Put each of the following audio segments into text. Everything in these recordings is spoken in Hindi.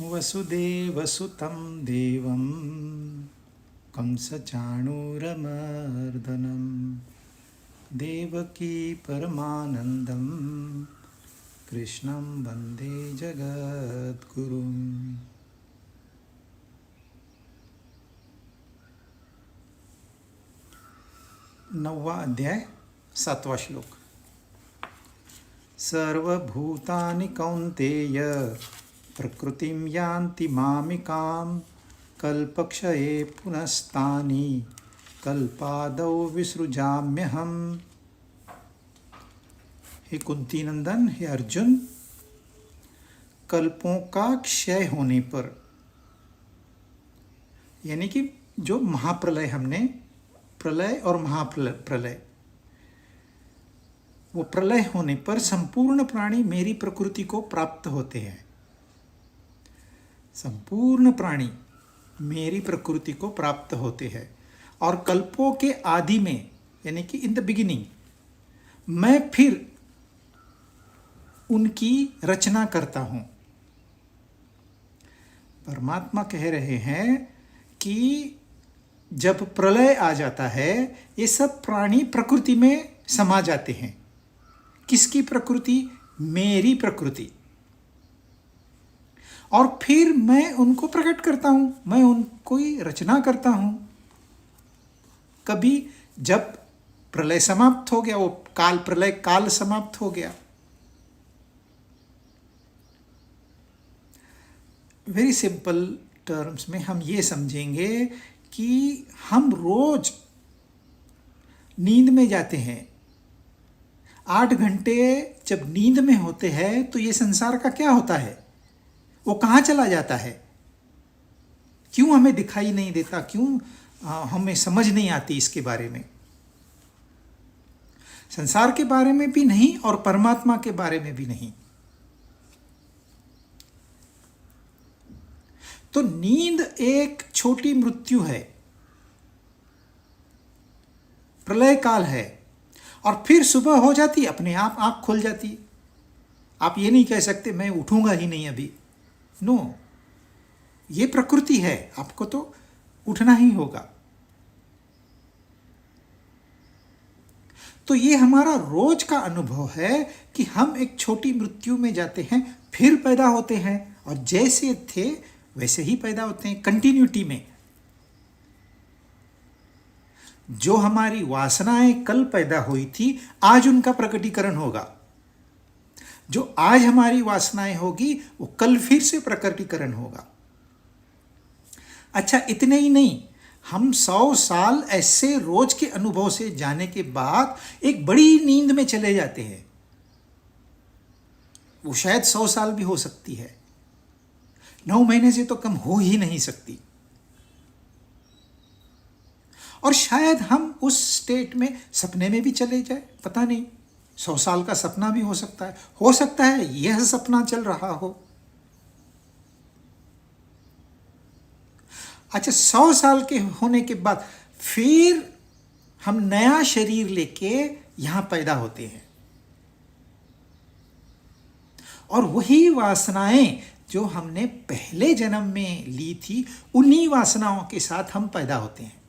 वसुदेवसुतं देवं कंसचाणूरमर्दनं देवकी परमानन्दं कृष्णं वन्दे जगद्गुरुम्। 9वां अध्याय 7वां श्लोक। सर्वभूतानि कौन्तेय प्रकृतिं यान्ति मामिकां कल्पक्षये पुनस्तानि कल्पादौ विसृजाम्यहम्। हे कुंती नंदन, हे अर्जुन, कल्पों का क्षय होने पर, यानी कि जो महाप्रलय, हमने प्रलय और महाप्रलय, वो प्रलय होने पर संपूर्ण प्राणी मेरी प्रकृति को प्राप्त होते हैं। संपूर्ण प्राणी मेरी प्रकृति को प्राप्त होते हैं और कल्पों के आदि में, यानी कि इन द बिगिनिंग, मैं फिर उनकी रचना करता हूं। परमात्मा कह रहे हैं कि जब प्रलय आ जाता है, ये सब प्राणी प्रकृति में समा जाते हैं। किसकी प्रकृति? मेरी प्रकृति। और फिर मैं उनको प्रकट करता हूं, मैं उनको ही रचना करता हूं। कभी जब प्रलय समाप्त हो गया, वो प्रलय काल समाप्त हो गया। वेरी सिंपल टर्म्स में हम ये समझेंगे कि हम रोज नींद में जाते हैं। 8 घंटे जब नींद में होते हैं तो ये संसार का क्या होता है? वो कहाँ चला जाता है? क्यों हमें दिखाई नहीं देता? क्यों हमें समझ नहीं आती इसके बारे में? संसार के बारे में भी नहीं और परमात्मा के बारे में भी नहीं। तो नींद एक छोटी मृत्यु है, प्रलय काल है, और फिर सुबह हो जाती, अपने आप आंख खुल जाती। आप ये नहीं कह सकते मैं उठूंगा ही नहीं अभी। नो, ये प्रकृति है, आपको तो उठना ही होगा। तो ये हमारा रोज का अनुभव है कि हम एक छोटी मृत्यु में जाते हैं, फिर पैदा होते हैं, और जैसे थे वैसे ही पैदा होते हैं, कंटिन्यूटी में। जो हमारी वासनाएं कल पैदा हुई थी, आज उनका प्रकटीकरण होगा। जो आज हमारी वासनाएं होगी, वो कल फिर से प्रकटीकरण होगा। अच्छा, इतने ही नहीं, हम 100 साल ऐसे रोज के अनुभव से जाने के बाद एक बड़ी नींद में चले जाते हैं। वो शायद 100 साल भी हो सकती है, 9 महीने से तो कम हो ही नहीं सकती। और शायद हम उस स्टेट में सपने में भी चले जाए, पता नहीं। 100 साल का सपना भी हो सकता है यह सपना चल रहा हो। अच्छा, 100 साल के होने के बाद फिर हम नया शरीर लेके यहां पैदा होते हैं, और वही वासनाएं जो हमने पहले जन्म में ली थी, उन्हीं वासनाओं के साथ हम पैदा होते हैं।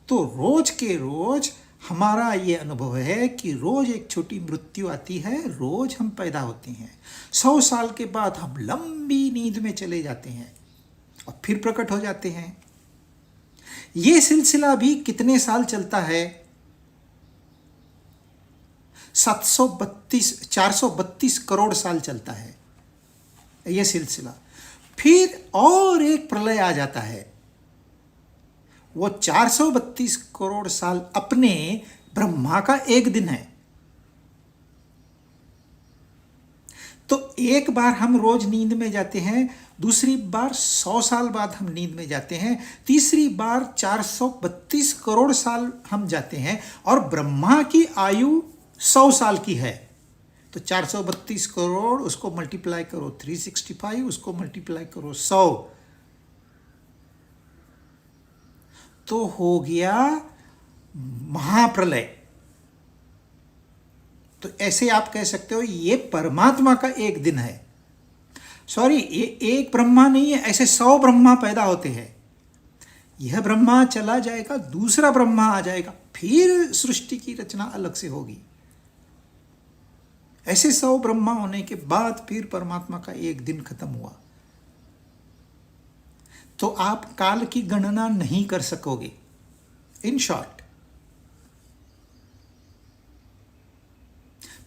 तो रोज के रोज हमारा ये अनुभव है कि रोज एक छोटी मृत्यु आती है, रोज हम पैदा होते हैं। 100 साल के बाद हम लंबी नींद में चले जाते हैं और फिर प्रकट हो जाते हैं। ये सिलसिला भी कितने साल चलता है? 432 करोड़ साल चलता है यह सिलसिला। फिर और एक प्रलय आ जाता है। वो 432 करोड़ साल अपने ब्रह्मा का एक दिन है। तो एक बार हम रोज नींद में जाते हैं, दूसरी बार 100 साल बाद हम नींद में जाते हैं, तीसरी बार 432 करोड़ साल हम जाते हैं, और ब्रह्मा की आयु 100 साल की है। तो 432 करोड़, उसको मल्टीप्लाई करो 365, उसको मल्टीप्लाई करो 100, तो हो गया महाप्रलय। तो ऐसे आप कह सकते हो ये परमात्मा का एक दिन है। सॉरी, ये एक ब्रह्मा नहीं है, ऐसे 100 ब्रह्मा पैदा होते हैं। यह ब्रह्मा चला जाएगा, दूसरा ब्रह्मा आ जाएगा, फिर सृष्टि की रचना अलग से होगी। ऐसे 100 ब्रह्मा होने के बाद फिर परमात्मा का एक दिन खत्म हुआ। तो आप काल की गणना नहीं कर सकोगे। इन शॉर्ट,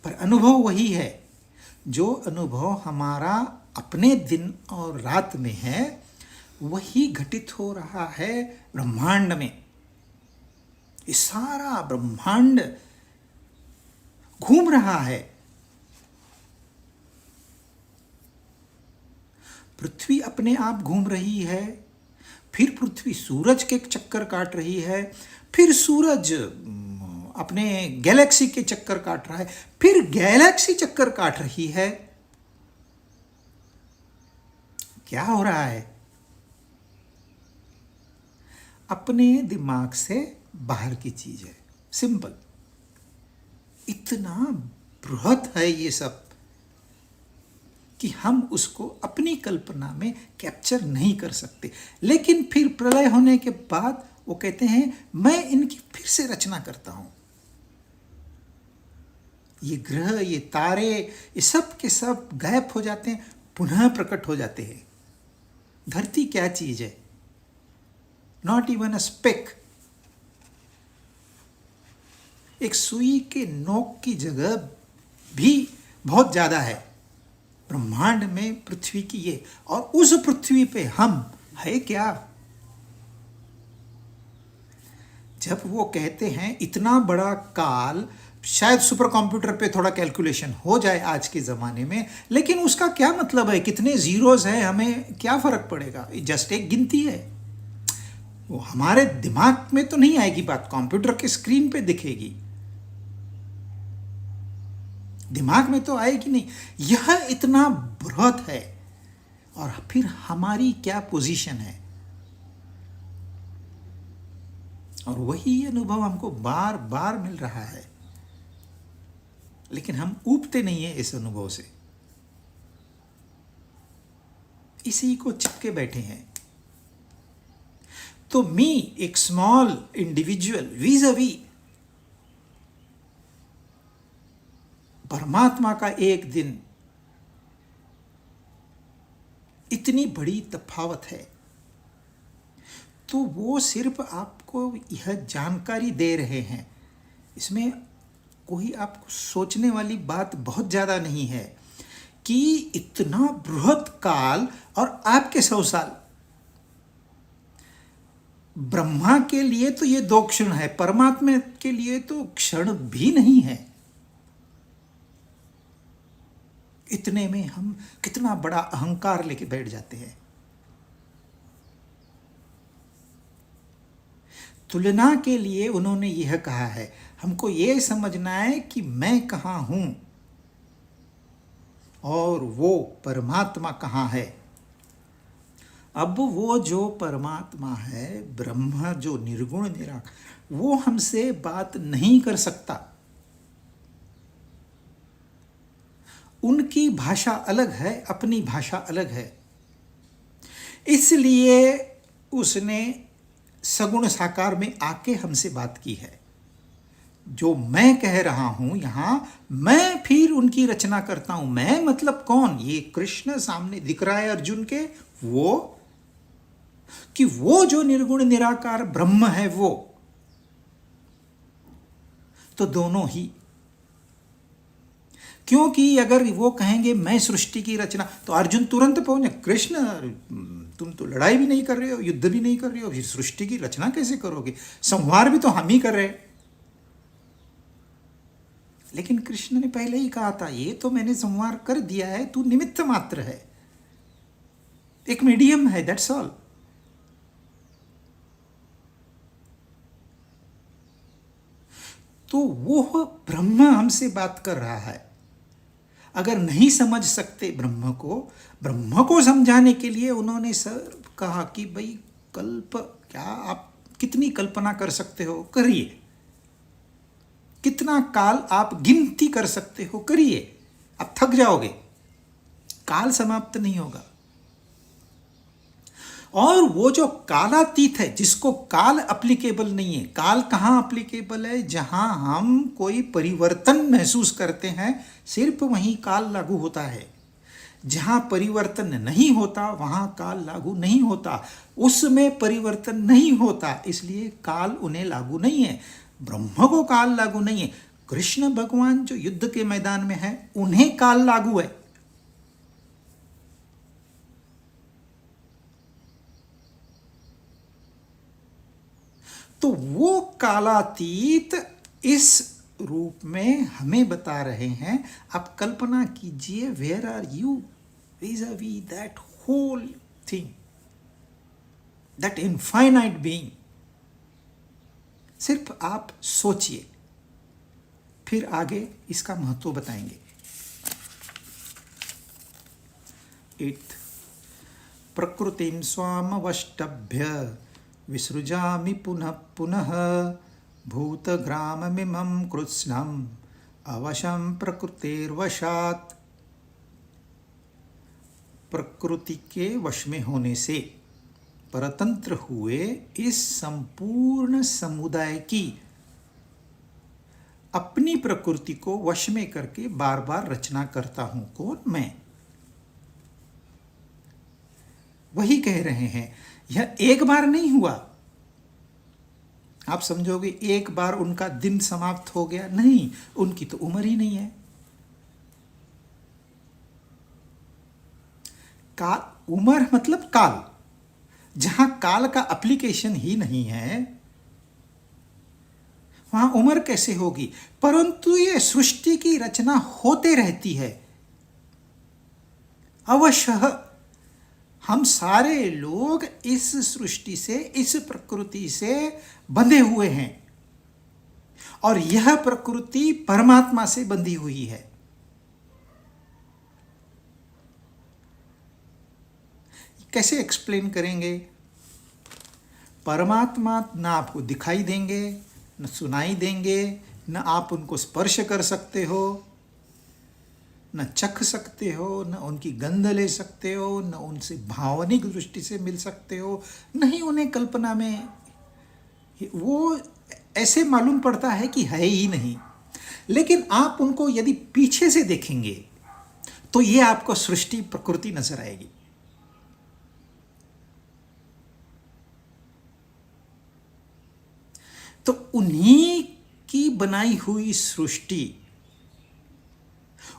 पर अनुभव वही है। जो अनुभव हमारा अपने दिन और रात में है, वही घटित हो रहा है ब्रह्मांड में। ये सारा ब्रह्मांड घूम रहा है। पृथ्वी अपने आप घूम रही है, फिर पृथ्वी सूरज के चक्कर काट रही है, फिर सूरज अपने गैलेक्सी के चक्कर काट रहा है, फिर गैलेक्सी चक्कर काट रही है। क्या हो रहा है? अपने दिमाग से बाहर की चीज है। सिंपल। इतना बृहत है ये सब कि हम उसको अपनी कल्पना में कैप्चर नहीं कर सकते। लेकिन फिर प्रलय होने के बाद वो कहते हैं मैं इनकी फिर से रचना करता हूं। ये ग्रह, ये तारे, ये सब के सब गायब हो जाते हैं, पुनः प्रकट हो जाते हैं। धरती क्या चीज है? Not even a speck. एक सुई के नोक की जगह भी बहुत ज्यादा है ब्रह्मांड में पृथ्वी की ये। और उस पृथ्वी पे हम है क्या? जब वो कहते हैं इतना बड़ा काल, शायद सुपर कंप्यूटर पे थोड़ा कैलकुलेशन हो जाए आज के ज़माने में, लेकिन उसका क्या मतलब है? कितने जीरोस हैं, हमें क्या फ़र्क पड़ेगा? ये जस्ट एक गिनती है। वो हमारे दिमाग में तो नहीं आएगी बात, कंप्यूटर के स्क्रीन पे दिखेगी, दिमाग में तो आएगी नहीं। यह इतना बृहत है। और फिर हमारी क्या पोजीशन है? और वही अनुभव हमको बार बार मिल रहा है, लेकिन हम ऊबते नहीं है इस अनुभव से, इसी को चिपके बैठे हैं। तो मी, एक स्मॉल इंडिविजुअल, वीज़-अवी परमात्मा का एक दिन, इतनी बड़ी तफावत है। तो वो सिर्फ आपको यह जानकारी दे रहे हैं, इसमें कोई आपको सोचने वाली बात बहुत ज़्यादा नहीं है कि इतना बृहत काल और आपके 100 साल। ब्रह्मा के लिए तो ये 2 क्षण है, परमात्मा के लिए तो क्षण भी नहीं है। इतने में हम कितना बड़ा अहंकार लेके बैठ जाते हैं। तुलना के लिए उन्होंने यह कहा है, हमको यह समझना है कि मैं कहाँ हूं और वो परमात्मा कहाँ है। अब वो जो परमात्मा है, ब्रह्म जो निर्गुण निराकार, वो हमसे बात नहीं कर सकता। उनकी भाषा अलग है, अपनी भाषा अलग है। इसलिए उसने सगुण साकार में आके हमसे बात की है। जो मैं कह रहा हूं यहां, मैं फिर उनकी रचना करता हूं। मैं मतलब कौन? ये कृष्ण सामने दिख रहा है अर्जुन के, वो कि वो जो निर्गुण निराकार ब्रह्म है वो। तो दोनों ही, क्योंकि अगर वो कहेंगे मैं सृष्टि की रचना, तो अर्जुन तुरंत पहुंचे, कृष्ण तुम तो लड़ाई भी नहीं कर रहे हो, युद्ध भी नहीं कर रहे हो, फिर सृष्टि की रचना कैसे करोगे? संहार भी तो हम ही कर रहे हैं। लेकिन कृष्ण ने पहले ही कहा था, ये तो मैंने संहार कर दिया है, तू निमित्त मात्र है, एक मीडियम है, दैट्स ऑल। तो वो ब्रह्म हमसे बात कर रहा है। अगर नहीं समझ सकते ब्रह्म को समझाने के लिए उन्होंने सर कहा कि भाई क्या आप कितनी कल्पना कर सकते हो, करिए। कितना काल आप गिनती कर सकते हो करिए, आप थक जाओगे, काल समाप्त नहीं होगा। और वो जो कालातीत है, जिसको काल अप्लीकेबल नहीं है, काल कहाँ अप्लीकेबल है? जहां हम कोई परिवर्तन महसूस करते हैं, सिर्फ वहीं काल लागू होता है। जहां परिवर्तन नहीं होता वहां काल लागू नहीं होता, उसमें परिवर्तन नहीं होता, इसलिए काल उन्हें लागू नहीं है। ब्रह्म को काल लागू नहीं है। कृष्ण भगवान जो युद्ध के मैदान में है, उन्हें काल लागू है। तो वो कालातीत इस रूप में हमें बता रहे हैं। आप कल्पना कीजिए, where are you vis-a-vis that whole thing, that infinite being। सिर्फ आप सोचिए, फिर आगे इसका महत्व बताएंगे। 8 प्रकृतिं स्वामवष्टभ्य विसृजामि पुनः पुनः भूतग्राममिमं कृत्स्नम् अवशं प्रकृतेर्वशात्। प्रकृति के वश में होने से परतंत्र हुए इस संपूर्ण समुदाय की अपनी प्रकृति को वश में करके बार बार रचना करता हूं। कौन? मैं। वही कह रहे हैं, यह एक बार नहीं हुआ। आप समझोगे एक बार उनका दिन समाप्त हो गया, नहीं, उनकी तो उम्र ही नहीं है। काल, उम्र मतलब काल। जहां काल का एप्लीकेशन ही नहीं है, वहां उम्र कैसे होगी? परंतु ये सृष्टि की रचना होते रहती है। अवश्य हम सारे लोग इस सृष्टि से, इस प्रकृति से बंधे हुए हैं, और यह प्रकृति परमात्मा से बंधी हुई है। कैसे एक्सप्लेन करेंगे? परमात्मा ना आपको दिखाई देंगे, न सुनाई देंगे, न आप उनको स्पर्श कर सकते हो, न चख सकते हो, न उनकी गंध ले सकते हो, न उनसे भावनिक दृष्टि से मिल सकते हो, नहीं उन्हें कल्पना में वो ऐसे मालूम पड़ता है कि है ही नहीं। लेकिन आप उनको यदि पीछे से देखेंगे तो ये आपको सृष्टि प्रकृति नजर आएगी। तो उन्हीं की बनाई हुई सृष्टि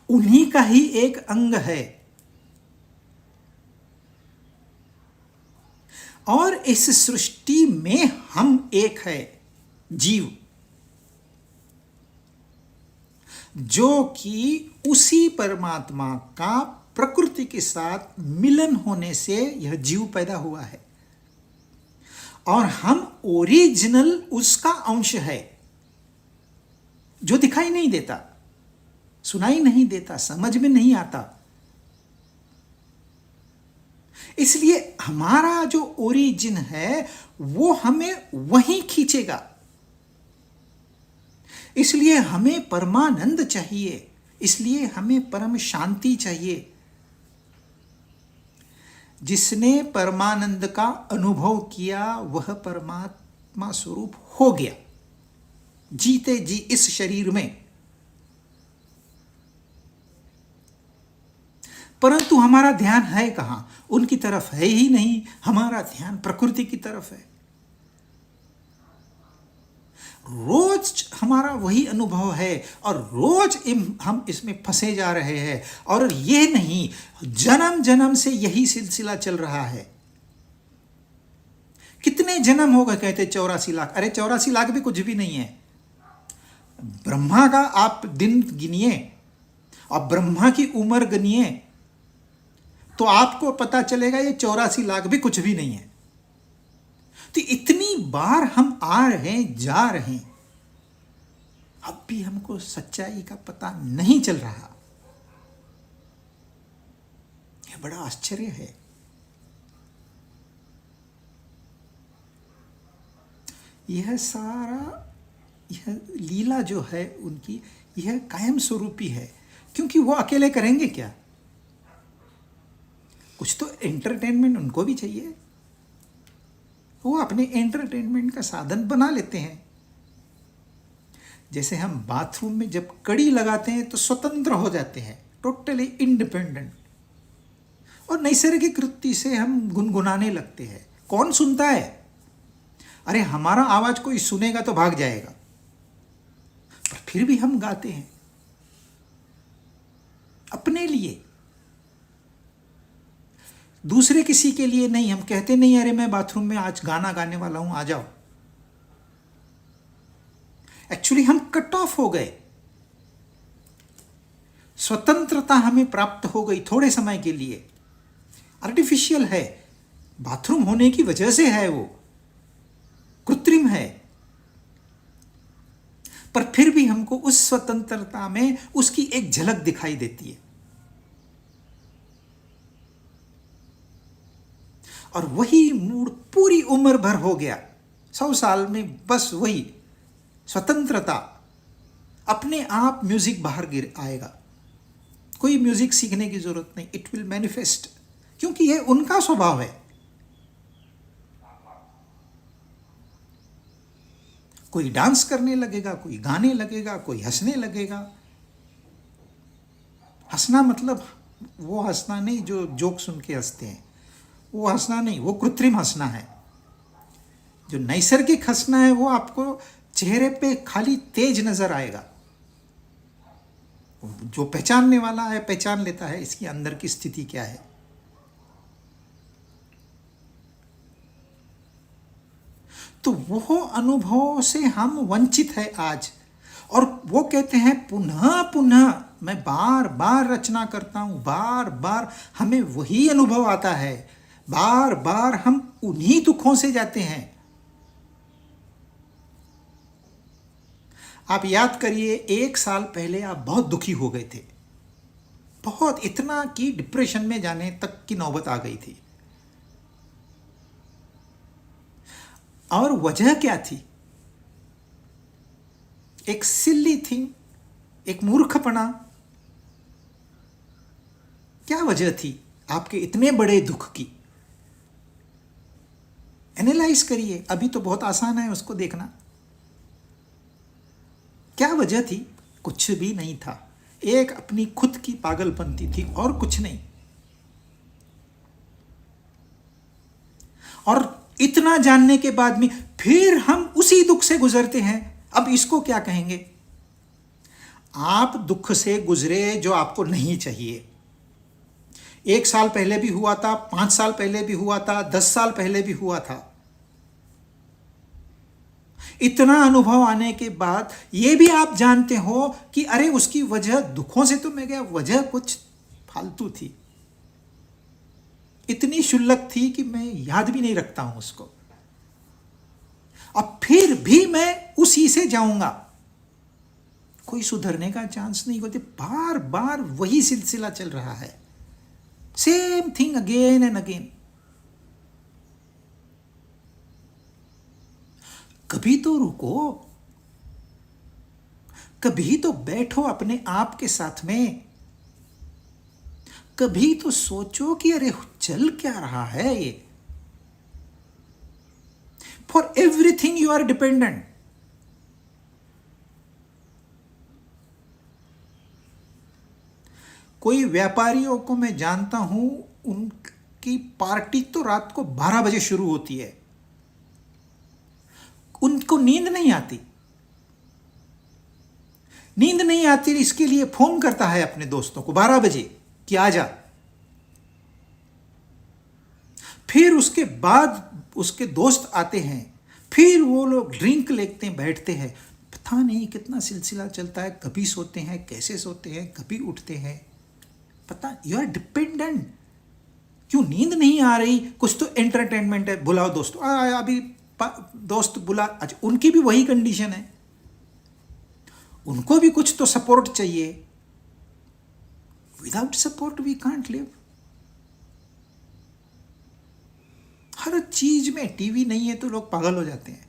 उन्हीं का ही एक अंग है, और इस सृष्टि में हम एक है, जीव, जो कि उसी परमात्मा का प्रकृति के साथ मिलन होने से यह जीव पैदा हुआ है, और हम ओरिजिनल उसका अंश है, जो दिखाई नहीं देता, सुनाई नहीं देता, समझ में नहीं आता। इसलिए हमारा जो ओरिजिन है वो हमें वहीं खींचेगा। इसलिए हमें परमानंद चाहिए, इसलिए हमें परम शांति चाहिए। जिसने परमानंद का अनुभव किया वह परमात्मा स्वरूप हो गया, जीते जी इस शरीर में। परंतु हमारा ध्यान है कहां? उनकी तरफ है ही नहीं, हमारा ध्यान प्रकृति की तरफ है। रोज हमारा वही अनुभव है, और रोज हम इसमें फंसे जा रहे हैं, और ये नहीं, जन्म जन्म से यही सिलसिला चल रहा है। कितने जन्म हो गए? कहते 84 लाख। अरे 84 लाख भी कुछ भी नहीं है। ब्रह्मा का आप दिन गिनिए और ब्रह्मा की उम्र गिनिए तो आपको पता चलेगा ये 84 लाख भी कुछ भी नहीं है। तो इतनी बार हम आ रहे हैं, जा रहे हैं, अब भी हमको सच्चाई का पता नहीं चल रहा। यह बड़ा आश्चर्य है। यह सारा यह लीला जो है उनकी, यह कायम स्वरूपी है, क्योंकि वो अकेले करेंगे क्या? कुछ तो एंटरटेनमेंट उनको भी चाहिए, वो अपने एंटरटेनमेंट का साधन बना लेते हैं। जैसे हम बाथरूम में जब कड़ी लगाते हैं तो स्वतंत्र हो जाते हैं, टोटली इंडिपेंडेंट, और नैसर्गिक वृत्ति से हम गुनगुनाने लगते हैं। कौन सुनता है? अरे हमारा आवाज कोई सुनेगा तो भाग जाएगा, पर फिर भी हम गाते हैं अपने लिए, दूसरे किसी के लिए नहीं। हम कहते नहीं अरे मैं बाथरूम में आज गाना गाने वाला हूं, आ जाओ। एक्चुअली हम कट ऑफ हो गए, स्वतंत्रता हमें प्राप्त हो गई थोड़े समय के लिए। आर्टिफिशियल है, बाथरूम होने की वजह से है, वो कृत्रिम है, पर फिर भी हमको उस स्वतंत्रता में उसकी एक झलक दिखाई देती है। और वही मूड पूरी उम्र भर हो गया, 100 साल में बस वही स्वतंत्रता, अपने आप म्यूजिक बाहर गिर आएगा, कोई म्यूजिक सीखने की जरूरत नहीं, इट विल मैनिफेस्ट, क्योंकि यह उनका स्वभाव है। कोई डांस करने लगेगा, कोई गाने लगेगा, कोई हंसने लगेगा। हंसना मतलब वो हंसना नहीं जो जोक सुन के हंसते हैं, वो हंसना नहीं, वो कृत्रिम हंसना है। जो नैसर्गिक हंसना है वो आपको चेहरे पे खाली तेज नजर आएगा। जो पहचानने वाला है पहचान लेता है इसकी अंदर की स्थिति क्या है। तो वो अनुभव से हम वंचित है आज, और वो कहते हैं पुनः पुनः मैं बार बार रचना करता हूं, बार बार हमें वही अनुभव आता है, बार बार हम उन्हीं दुखों से जाते हैं। आप याद करिए, 1 साल पहले आप बहुत दुखी हो गए थे, बहुत, इतना कि डिप्रेशन में जाने तक की नौबत आ गई थी। और वजह क्या थी? एक सिल्ली थिंग, एक मूर्खपना। क्या वजह थी आपके इतने बड़े दुख की? एनालाइज करिए, अभी तो बहुत आसान है उसको देखना। क्या वजह थी? कुछ भी नहीं था, एक अपनी खुद की पागलपंती थी और कुछ नहीं। और इतना जानने के बाद में फिर हम उसी दुख से गुजरते हैं। अब इसको क्या कहेंगे? आप दुख से गुजरे जो आपको नहीं चाहिए। 1 साल पहले भी हुआ था, 5 साल पहले भी हुआ था, 10 साल पहले भी हुआ था। इतना अनुभव आने के बाद यह भी आप जानते हो कि अरे उसकी वजह दुखों से तो मैं गया, वजह कुछ फालतू थी, इतनी शुल्लक थी कि मैं याद भी नहीं रखता हूं उसको। अब फिर भी मैं उसी से जाऊंगा, कोई सुधरने का चांस नहीं होते। बार बार वही सिलसिला चल रहा है, same thing again and again. कभी तो रुको, कभी तो बैठो अपने आप के साथ में, कभी तो सोचो कि अरे चल क्या रहा है ये। For everything you are dependent. कोई व्यापारियों को मैं जानता हूं, उनकी पार्टी तो रात को 12 बजे शुरू होती है, उनको नींद नहीं आती। नींद नहीं आती इसके लिए फोन करता है अपने दोस्तों को 12 बजे कि आ जा। फिर उसके बाद उसके दोस्त आते हैं, फिर वो लोग ड्रिंक लेते हैं, बैठते हैं, पता नहीं कितना सिलसिला चलता है। कभी सोते हैं, कैसे सोते हैं, कभी उठते हैं, पता। You are dependent. क्यों नींद नहीं आ रही? कुछ तो एंटरटेनमेंट है, बुलाओ दोस्त, अभी दोस्त बुला। अच्छा, उनकी भी वही कंडीशन है, उनको भी कुछ तो सपोर्ट चाहिए। Without support we can't live. हर चीज में टीवी नहीं है तो लोग पागल हो जाते हैं।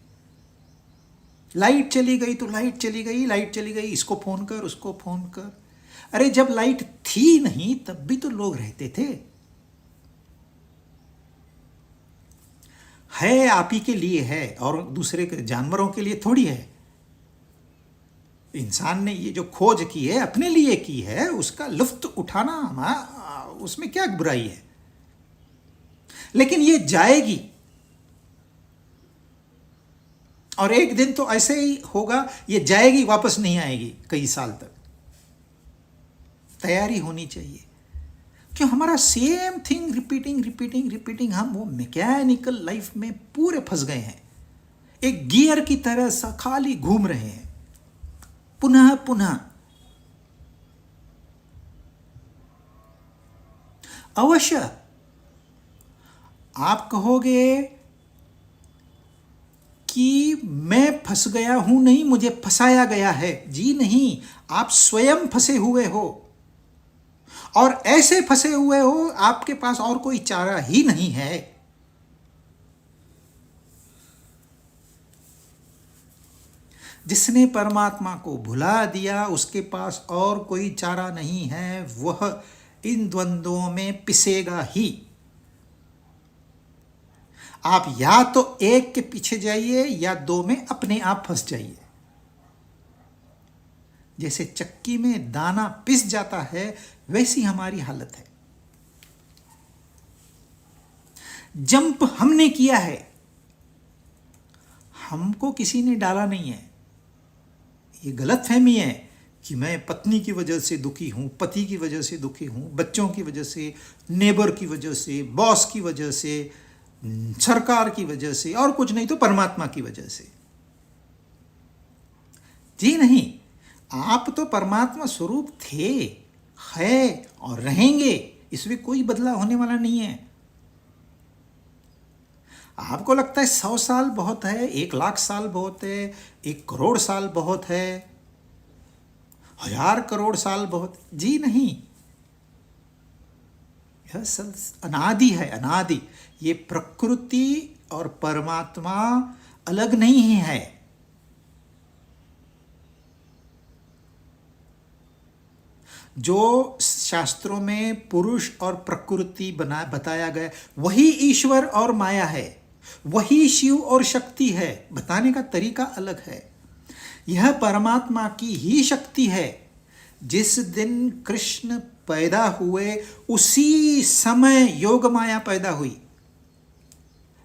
लाइट चली गई तो लाइट चली गई, लाइट चली गई, इसको फोन कर, उसको फोन कर। अरे जब लाइट थी नहीं तब भी तो लोग रहते थे। है आप ही के लिए है और दूसरे के जानवरों के लिए थोड़ी है। इंसान ने ये जो खोज की है अपने लिए की है, उसका लुफ्त उठाना उसमें क्या बुराई है। लेकिन ये जाएगी और एक दिन तो ऐसे ही होगा, ये जाएगी, वापस नहीं आएगी कई साल तक। तैयारी होनी चाहिए। क्यों हमारा same thing repeating repeating repeating, हम वो मैकेनिकल लाइफ में पूरे फंस गए हैं, एक गियर की तरह सा खाली घूम रहे हैं पुनः पुनः। अवश्य आप कहोगे कि मैं फंस गया हूं, नहीं मुझे फंसाया गया है। जी नहीं, आप स्वयं फंसे हुए हो और ऐसे फंसे हुए हो आपके पास और कोई चारा ही नहीं है। जिसने परमात्मा को भुला दिया उसके पास और कोई चारा नहीं है, वह इन द्वंद्वों में पिसेगा ही। आप या तो एक के पीछे जाइए या दो में अपने आप फंस जाइए। जैसे चक्की में दाना पिस जाता है वैसी हमारी हालत है। जंप हमने किया है, हमको किसी ने डाला नहीं है। ये गलतफहमी है कि मैं पत्नी की वजह से दुखी हूं, पति की वजह से दुखी हूं, बच्चों की वजह से, नेबर की वजह से, बॉस की वजह से, सरकार की वजह से, और कुछ नहीं तो परमात्मा की वजह से। जी नहीं, आप तो परमात्मा स्वरूप थे, है और रहेंगे, इसमें कोई बदलाव होने वाला नहीं है। आपको लगता है 100 साल बहुत है, 1,00,000 साल बहुत है, 1 करोड़ साल बहुत है, 1000 करोड़ साल बहुत? जी नहीं, यह सब अनादि है, अनादि। ये प्रकृति और परमात्मा अलग नहीं है। जो शास्त्रों में पुरुष और प्रकृति बताया गया वही ईश्वर और माया है, वही शिव और शक्ति है। बताने का तरीका अलग है। यह परमात्मा की ही शक्ति है। जिस दिन कृष्ण पैदा हुए उसी समय योग माया पैदा हुई।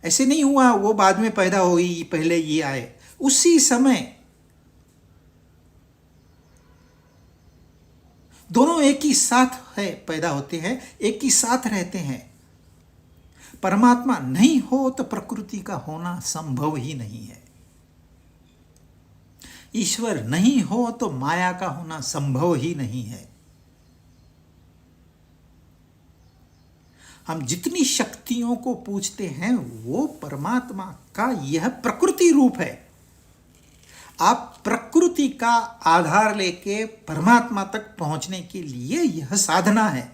ऐसे नहीं हुआ वो बाद में पैदा हुई, पहले ये आए। उसी समय दोनों एक ही साथ है, पैदा होते हैं, एक ही साथ रहते हैं। परमात्मा नहीं हो तो प्रकृति का होना संभव ही नहीं है। ईश्वर नहीं हो तो माया का होना संभव ही नहीं है। हम जितनी शक्तियों को पूजते हैं वो परमात्मा का यह प्रकृति रूप है। आप प्रकृति का आधार लेके परमात्मा तक पहुंचने के लिए यह साधना है।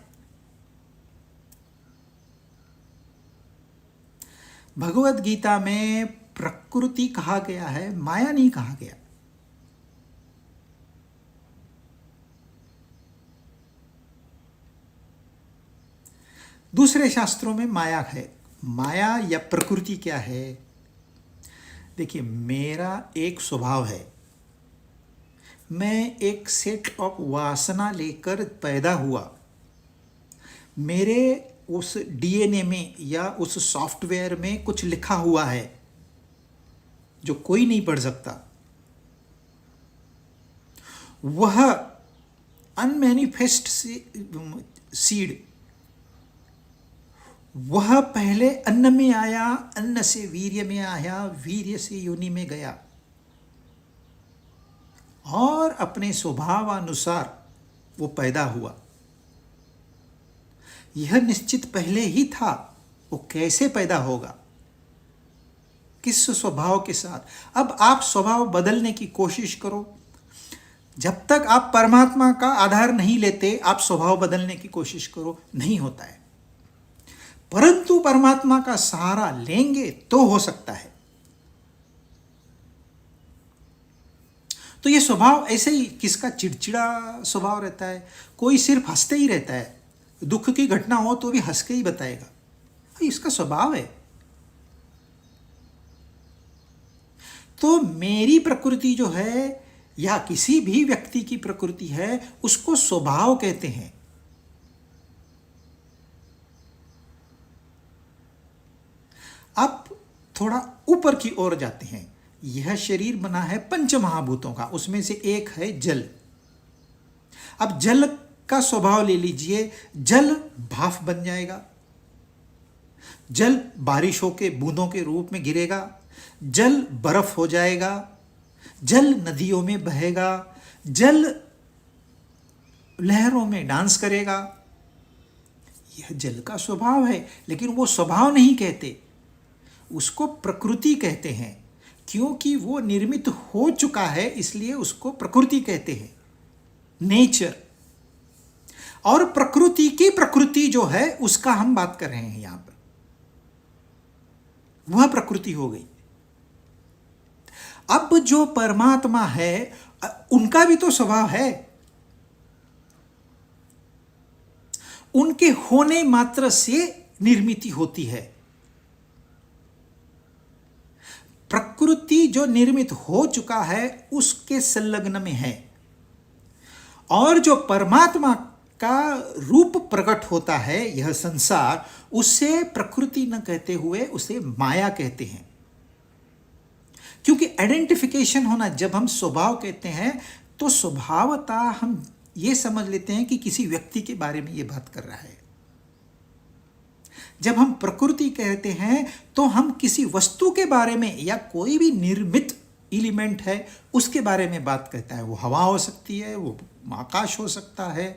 भगवत गीता में प्रकृति कहा गया है, माया नहीं कहा गया। दूसरे शास्त्रों में माया है। माया या प्रकृति क्या है? देखिए, मेरा एक स्वभाव है, मैं एक सेट ऑफ वासना लेकर पैदा हुआ। मेरे उस डीएनए में या उस सॉफ्टवेयर में कुछ लिखा हुआ है जो कोई नहीं पढ़ सकता। वह अनमैनिफेस्ट सीड, वह पहले अन्न में आया, अन्न से वीर्य में आया, वीर्य से योनि में गया और अपने स्वभावानुसार वो पैदा हुआ। यह निश्चित पहले ही था वो कैसे पैदा होगा, किस स्वभाव के साथ। अब आप स्वभाव बदलने की कोशिश करो। जब तक आप परमात्मा का आधार नहीं लेते, आप स्वभाव बदलने की कोशिश करो, नहीं होता है। परंतु परमात्मा का सहारा लेंगे तो हो सकता है। तो ये स्वभाव ऐसे ही, किसका चिड़चिड़ा स्वभाव रहता है, कोई सिर्फ हंसते ही रहता है, दुख की घटना हो तो भी हंस के ही बताएगा, इसका स्वभाव है। तो मेरी प्रकृति जो है या किसी भी व्यक्ति की प्रकृति है, उसको स्वभाव कहते हैं। अब थोड़ा ऊपर की ओर जाते हैं। यह शरीर बना है पंच महाभूतों का, उसमें से एक है जल। अब जल का स्वभाव ले लीजिए, जल भाप बन जाएगा, जल बारिश होके बूंदों के रूप में गिरेगा, जल बर्फ हो जाएगा, जल नदियों में बहेगा, जल लहरों में डांस करेगा। यह जल का स्वभाव है, लेकिन वो स्वभाव नहीं कहते, उसको प्रकृति कहते हैं, क्योंकि वो निर्मित हो चुका है, इसलिए उसको प्रकृति कहते हैं, नेचर। और प्रकृति की प्रकृति जो है उसका हम बात कर रहे हैं यहां पर, वह प्रकृति हो गई। अब जो परमात्मा है उनका भी तो स्वभाव है, उनके होने मात्र से निर्मिति होती है। प्रकृति जो निर्मित हो चुका है उसके संलग्न में है, और जो परमात्मा का रूप प्रकट होता है यह संसार, उसे प्रकृति न कहते हुए उसे माया कहते हैं। क्योंकि आइडेंटिफिकेशन होना, जब हम स्वभाव कहते हैं तो स्वभावतः हम ये समझ लेते हैं कि किसी व्यक्ति के बारे में ये बात कर रहा है। जब हम प्रकृति कहते हैं तो हम किसी वस्तु के बारे में या कोई भी निर्मित एलिमेंट है उसके बारे में बात करता है। वो हवा हो सकती है, वो आकाश हो सकता है,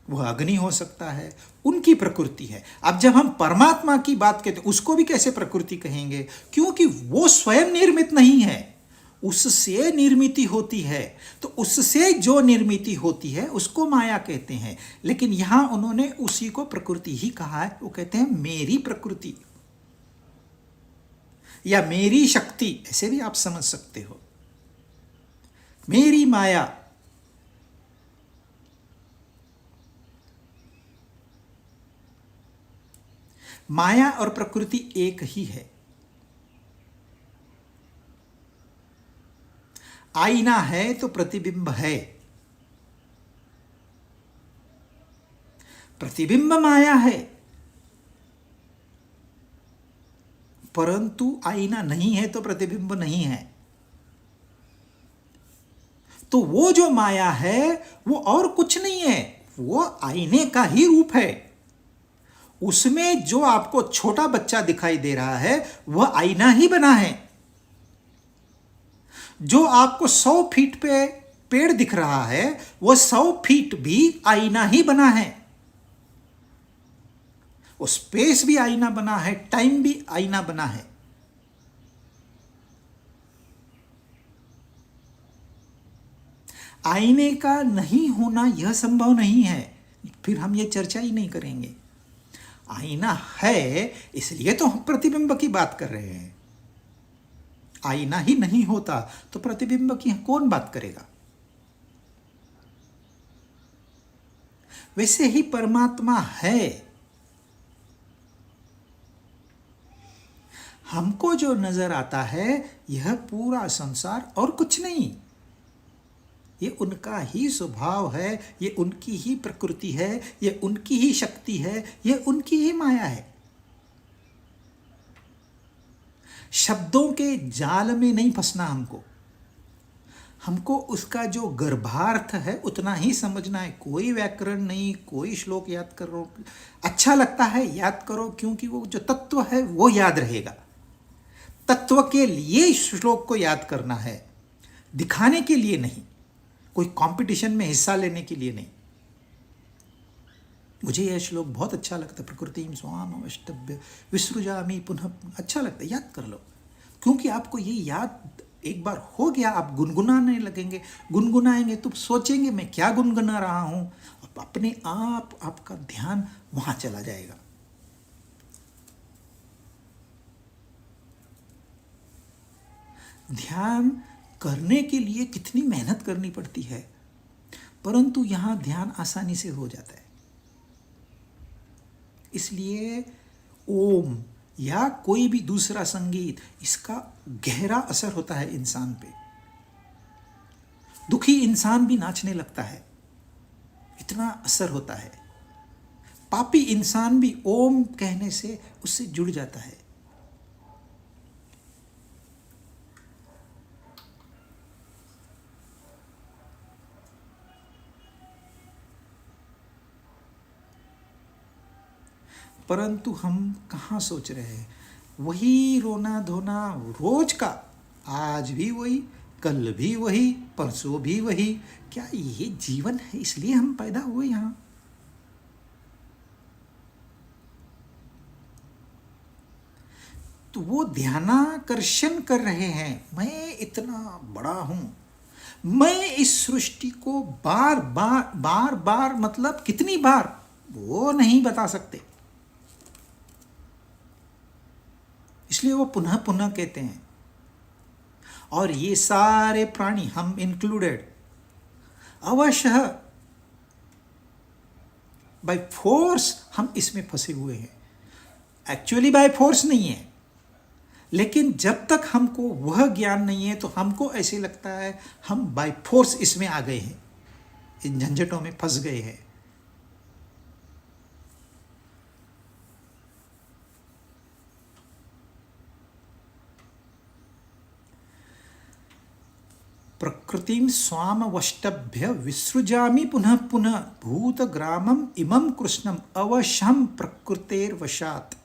वह अग्नि हो सकता है, उनकी प्रकृति है। अब जब हम परमात्मा की बात करते हैं उसको भी कैसे प्रकृति कहेंगे, क्योंकि वो स्वयं निर्मित नहीं है, उससे निर्मिति होती है। तो उससे जो निर्मिति होती है उसको माया कहते हैं, लेकिन यहां उन्होंने उसी को प्रकृति ही कहा है। वो कहते हैं मेरी प्रकृति या मेरी शक्ति, ऐसे भी आप समझ सकते हो, मेरी माया। माया और प्रकृति एक ही है। आईना है तो प्रतिबिंब है, प्रतिबिंब माया है, परंतु आईना नहीं है तो प्रतिबिंब नहीं है। तो वो जो माया है वो और कुछ नहीं है, वो आईने का ही रूप है। उसमें जो आपको छोटा बच्चा दिखाई दे रहा है वह आईना ही बना है। जो आपको 100 फीट पे पेड़ दिख रहा है वह 100 फीट भी आईना ही बना है। वो स्पेस भी आईना बना है, टाइम भी आईना बना है। आईने का नहीं होना यह संभव नहीं है, फिर हम ये चर्चा ही नहीं करेंगे। आईना है इसलिए तो हम प्रतिबिंब की बात कर रहे हैं। आईना ही नहीं होता तो प्रतिबिंब की कौन बात करेगा। वैसे ही परमात्मा है। हमको जो नजर आता है यह पूरा संसार और कुछ नहीं, ये उनका ही स्वभाव है, ये उनकी ही प्रकृति है, ये उनकी ही शक्ति है, ये उनकी ही माया है। शब्दों के जाल में नहीं फंसना हमको उसका जो गर्भार्थ है उतना ही समझना है। कोई व्याकरण नहीं, कोई श्लोक याद करो, अच्छा लगता है याद करो, क्योंकि वो जो तत्व है वो याद रहेगा। तत्व के लिए श्लोक को याद करना है, दिखाने के लिए नहीं, कोई कंपटीशन में हिस्सा लेने के लिए नहीं। मुझे यह श्लोक बहुत अच्छा लगता है, प्रकृतिम स्वाम अवष्टभ्य विसृजामि पुनः, अच्छा लगता है, याद कर लो। क्योंकि आपको ये याद एक बार हो गया, आप गुनगुनाने लगेंगे, गुनगुनाएंगे तो सोचेंगे मैं क्या गुनगुना रहा हूं, अपने आप आपका ध्यान वहां चला जाएगा। ध्यान करने के लिए कितनी मेहनत करनी पड़ती है, परंतु यहाँ ध्यान आसानी से हो जाता है। इसलिए ओम या कोई भी दूसरा संगीत, इसका गहरा असर होता है इंसान पे। दुखी इंसान भी नाचने लगता है, इतना असर होता है। पापी इंसान भी ओम कहने से उससे जुड़ जाता है। परंतु हम कहाँ सोच रहे हैं, वही रोना धोना रोज का, आज भी वही, कल भी वही, परसों भी वही। क्या ये जीवन है? इसलिए हम पैदा हुए यहाँ। तो वो ध्यानाकर्षण कर रहे हैं, मैं इतना बड़ा हूं, मैं इस सृष्टि को बार बार बार बार, मतलब कितनी बार वो नहीं बता सकते, इसलिए वो पुनः पुनः कहते हैं। और ये सारे प्राणी, हम इंक्लूडेड, अवश्य बाय फोर्स हम इसमें फंसे हुए हैं। एक्चुअली बाय फोर्स नहीं है, लेकिन जब तक हमको वह ज्ञान नहीं है तो हमको ऐसे लगता है हम बाय फोर्स इसमें आ गए हैं, इन झंझटों में फंस गए हैं। प्रकृतिं स्वामवष्टभ्य विसृजामि पुनः पुनः भूतग्रामम इमं कृष्णम अवशं प्रकृतेर्वशात्।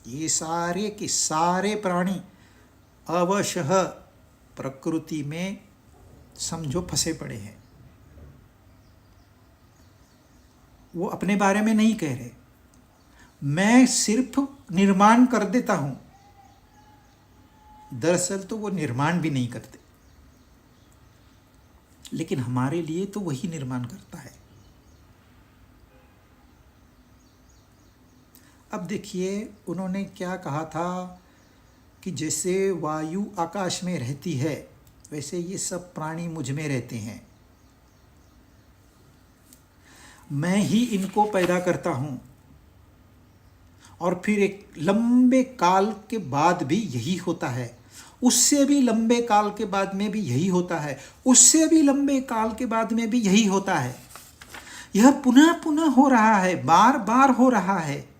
ये सारे के सारे प्राणी अवशः प्रकृति में समझो फंसे पड़े हैं। वो अपने बारे में नहीं कह रहे, मैं सिर्फ निर्माण कर देता हूं। दरअसल तो वो निर्माण भी नहीं करते, लेकिन हमारे लिए तो वही निर्माण करता है। अब देखिए उन्होंने क्या कहा था कि जैसे वायु आकाश में रहती है, वैसे ये सब प्राणी मुझ में रहते हैं। मैं ही इनको पैदा करता हूं, और फिर एक लंबे काल के बाद भी यही होता है, उससे भी लंबे काल के बाद में भी यही होता है, उससे भी लंबे काल के बाद में भी यही होता है। यह पुनः पुनः हो रहा है, बार बार हो रहा है।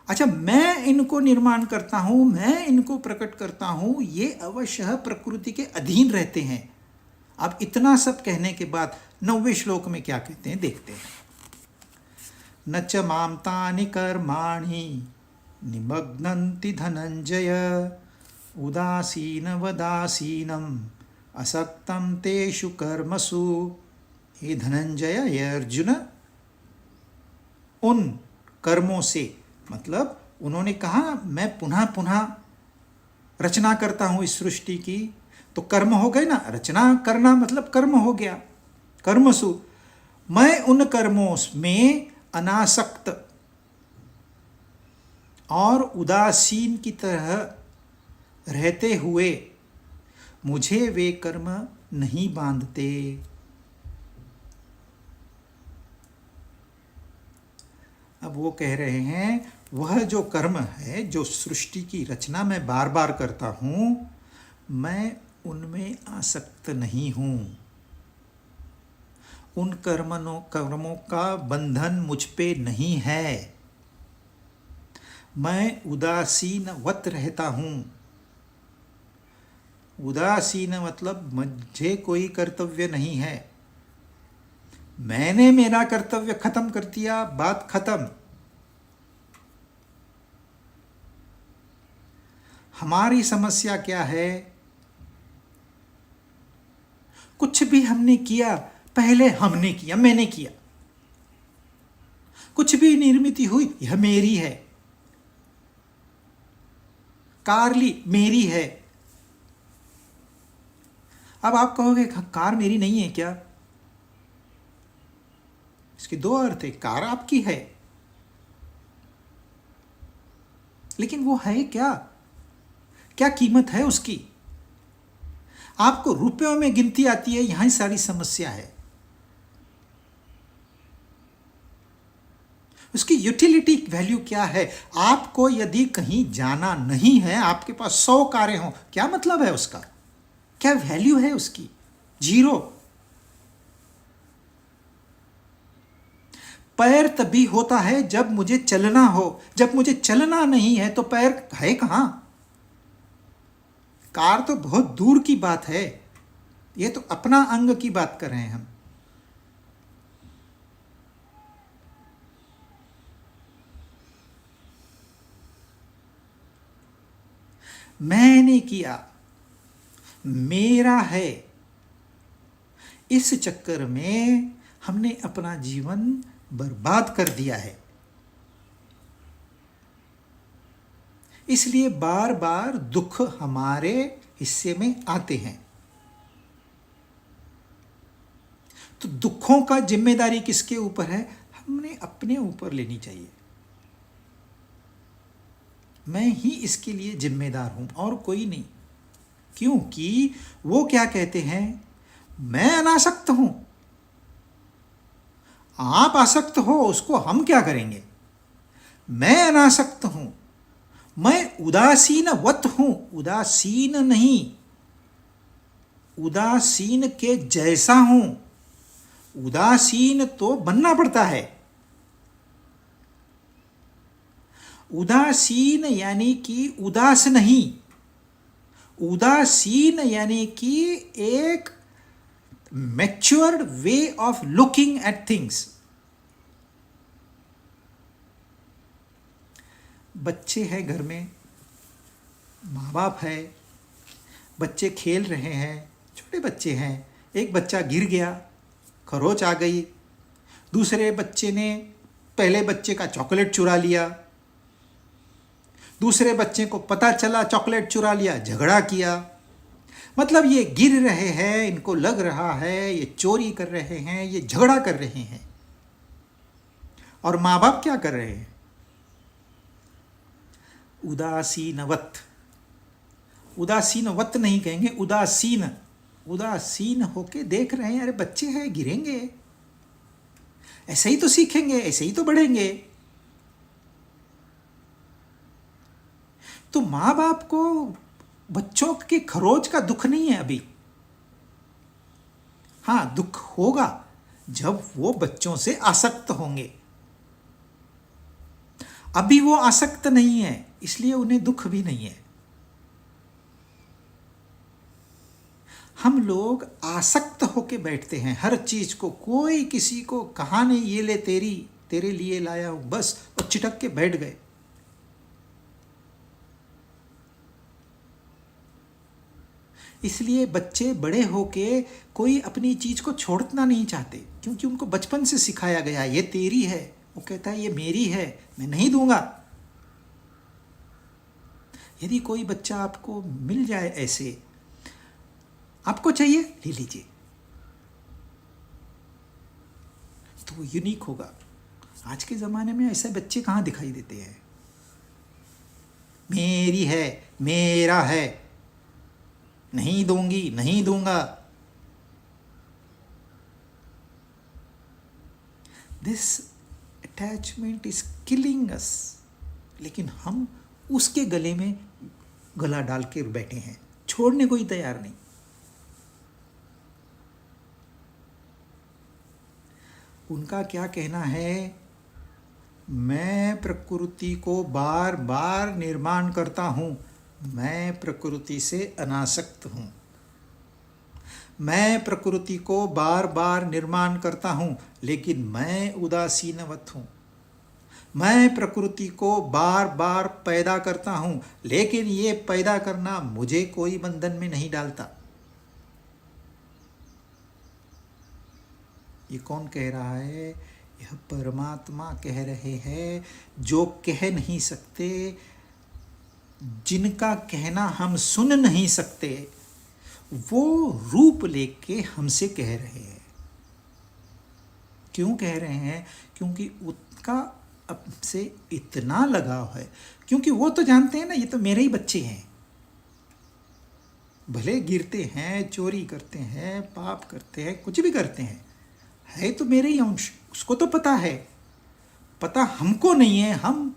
अच्छा, मैं इनको निर्माण करता हूं, मैं इनको प्रकट करता हूं, ये अवश्य प्रकृति के अधीन रहते हैं। अब इतना सब कहने के बाद 9वें श्लोक में क्या कहते हैं देखते हैं। न च मां तानि कर्माणि निमग्नन्ति धनंजय उदासीनवदासीनम असक्तम तेषु कर्मसु। हे धनंजय, ये अर्जुन, उन कर्मों से, मतलब उन्होंने कहा मैं पुनः पुनः रचना करता हूं इस सृष्टि की, तो कर्म हो गए ना, रचना करना मतलब कर्म हो गया। कर्मसु, मैं उन कर्मों में अनासक्त और उदासीन की तरह रहते हुए मुझे वे कर्म नहीं बांधते। अब वो कह रहे हैं वह जो कर्म है, जो सृष्टि की रचना मैं बार बार करता हूं, मैं उनमें आसक्त नहीं हूं। उन कर्मों का बंधन मुझ पे नहीं है। मैं उदासीनवत रहता हूं। उदासीन मतलब मुझे कोई कर्तव्य नहीं है, मैंने मेरा कर्तव्य खत्म कर दिया, बात खत्म। हमारी समस्या क्या है, कुछ भी हमने किया, पहले हमने किया, मैंने किया। कुछ भी निर्मित हुई, यह मेरी है। कार ली, मेरी है। अब आप कहोगे कार मेरी नहीं है क्या? इसके दो अर्थ है, कार आपकी है, लेकिन वो है क्या? क्या कीमत है उसकी? आपको रुपयों में गिनती आती है, यहां सारी समस्या है। उसकी यूटिलिटी वैल्यू क्या है? आपको यदि कहीं जाना नहीं है, आपके पास 100 कारें हों, क्या मतलब है उसका? क्या वैल्यू है उसकी? जीरो। पैर तभी होता है जब मुझे चलना हो, जब मुझे चलना नहीं है तो पैर है कहां? कार तो बहुत दूर की बात है, ये तो अपना अंग की बात कर रहे हैं हम। मैंने किया, मेरा है, इस चक्कर में हमने अपना जीवन बर्बाद कर दिया है। इसलिए बार बार दुख हमारे हिस्से में आते हैं। तो दुखों का जिम्मेदारी किसके ऊपर है? हमने अपने ऊपर लेनी चाहिए। मैं ही इसके लिए जिम्मेदार हूं और कोई नहीं। क्योंकि वो क्या कहते हैं, मैं अनासक्त हूं, आप आसक्त हो, उसको हम क्या करेंगे? मैं अनासक्त हूं, मैं उदासीनवत हूं, उदासीन नहीं, उदासीन के जैसा हूं। उदासीन तो बनना पड़ता है। उदासीन यानी कि उदास नहीं, उदासीन यानी कि एक matured way of looking at things. बच्चे हैं घर में, माँ बाप है, बच्चे खेल रहे हैं, छोटे बच्चे हैं। एक बच्चा गिर गया, खरोच आ गई, दूसरे बच्चे ने पहले बच्चे का चॉकलेट चुरा लिया, दूसरे बच्चे को पता चला चॉकलेट चुरा लिया, झगड़ा किया। मतलब ये गिर रहे हैं, इनको लग रहा है ये चोरी कर रहे हैं, ये झगड़ा कर रहे हैं। और माँ बाप क्या कर रहे हैं? उदासीनवत। उदासीनवत नहीं कहेंगे, उदासीन। उदासीन होके देख रहे हैं, अरे बच्चे हैं, गिरेंगे, ऐसे ही तो सीखेंगे, ऐसे ही तो बढ़ेंगे। तो माँ बाप को बच्चों के खरोच का दुख नहीं है अभी। हाँ, दुख होगा जब वो बच्चों से आसक्त होंगे। अभी वो आसक्त नहीं है, इसलिए उन्हें दुख भी नहीं है। हम लोग आसक्त होके बैठते हैं हर चीज को। कोई किसी को कहा नहीं ये ले तेरे लिए लाया हूं, बस, और चिटक के बैठ गए। इसलिए बच्चे बड़े होके कोई अपनी चीज को छोड़ना नहीं चाहते, क्योंकि उनको बचपन से सिखाया गया ये तेरी है। वो कहता है ये मेरी है, मैं नहीं दूंगा। यदि कोई बच्चा आपको मिल जाए ऐसे, आपको चाहिए ले लीजिए, तो वो यूनिक होगा। आज के ज़माने में ऐसे बच्चे कहाँ दिखाई देते हैं? मेरी है, मेरा है, नहीं दूंगी, नहीं दूंगा। This attachment is killing us. लेकिन हम उसके गले में गला डाल के बैठे हैं, छोड़ने को ही तैयार नहीं। उनका क्या कहना है, मैं प्रकृति को बार बार निर्माण करता हूँ, मैं प्रकृति से अनासक्त हूँ। मैं प्रकृति को बार बार निर्माण करता हूँ, लेकिन मैं उदासीनवत हूँ। मैं प्रकृति को बार बार पैदा करता हूँ, लेकिन ये पैदा करना मुझे कोई बंधन में नहीं डालता। ये कौन कह रहा है? यह परमात्मा कह रहे हैं, जो कह नहीं सकते, जिनका कहना हम सुन नहीं सकते, वो रूप लेके हमसे कह रहे हैं। क्यों कह रहे हैं? क्योंकि उनका अब से इतना लगाव है, क्योंकि वो तो जानते हैं ना, ये तो मेरे ही बच्चे हैं। भले गिरते हैं, चोरी करते हैं, पाप करते हैं, कुछ भी करते हैं, है तो मेरे ही अंश, उसको तो पता है। पता हमको नहीं है, हम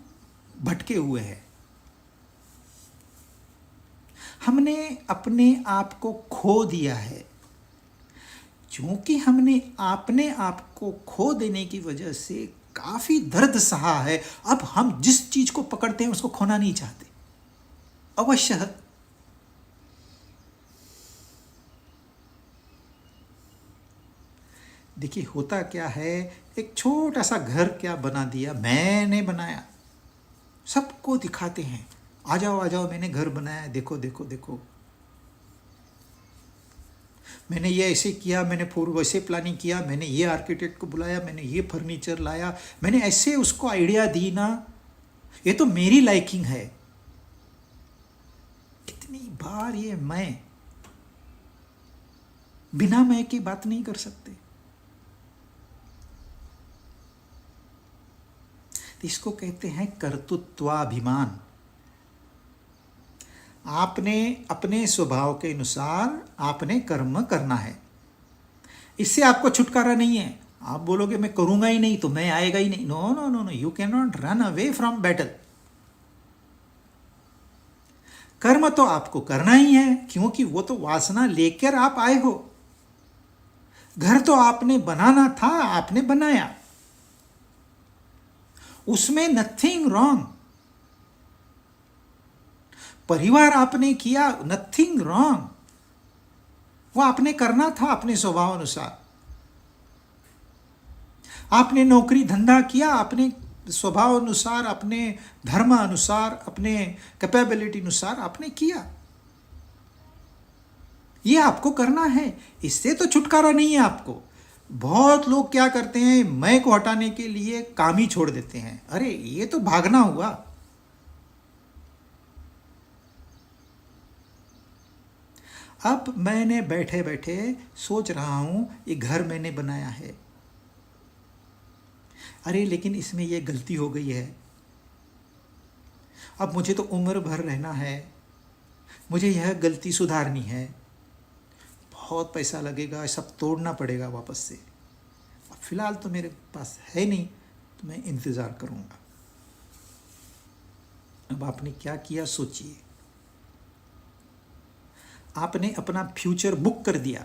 भटके हुए हैं। हमने अपने आप को खो दिया है। क्योंकि हमने अपने आप को खो देने की वजह से काफी दर्द सहा है, अब हम जिस चीज को पकड़ते हैं उसको खोना नहीं चाहते। अवश्य देखिए होता क्या है, एक छोटा सा घर क्या बना दिया, मैंने बनाया, सबको दिखाते हैं, आ जाओ आ जाओ मैंने घर बनाया, देखो देखो देखो, मैंने ये ऐसे किया, मैंने पूर्व वैसे प्लानिंग किया, मैंने ये आर्किटेक्ट को बुलाया, मैंने ये फर्नीचर लाया, मैंने ऐसे उसको आइडिया दी ना, ये तो मेरी लाइकिंग है। कितनी बार ये मैं बिना मैं की बात नहीं कर सकते। तो इसको कहते हैं कर्तृत्वाभिमान। आपने अपने स्वभाव के अनुसार आपने कर्म करना है, इससे आपको छुटकारा नहीं है। आप बोलोगे मैं करूंगा ही नहीं तो मैं आएगा ही नहीं, no no no no, you can not run away from battle. कर्म तो आपको करना ही है, क्योंकि वो तो वासना लेकर आप आए हो। घर तो आपने बनाना था, आपने बनाया, उसमें नथिंग रॉन्ग। परिवार आपने किया, नथिंग रॉन्ग, वो आपने करना था अपने स्वभाव अनुसार। आपने नौकरी धंधा किया, अपने स्वभाव अनुसार, अपने धर्म अनुसार, अपने कैपेबिलिटी अनुसार आपने किया, ये आपको करना है, इससे तो छुटकारा नहीं है आपको। बहुत लोग क्या करते हैं, मैं को हटाने के लिए काम ही छोड़ देते हैं। अरे ये तो भागना हुआ। अब मैंने बैठे बैठे सोच रहा हूं ये घर मैंने बनाया है, अरे लेकिन इसमें ये गलती हो गई है, अब मुझे तो उम्र भर रहना है, मुझे यह गलती सुधारनी है, बहुत पैसा लगेगा, सब तोड़ना पड़ेगा वापस से, अब फिलहाल तो मेरे पास है नहीं, तो मैं इंतज़ार करूँगा। अब आपने क्या किया सोचिए, आपने अपना फ्यूचर बुक कर दिया।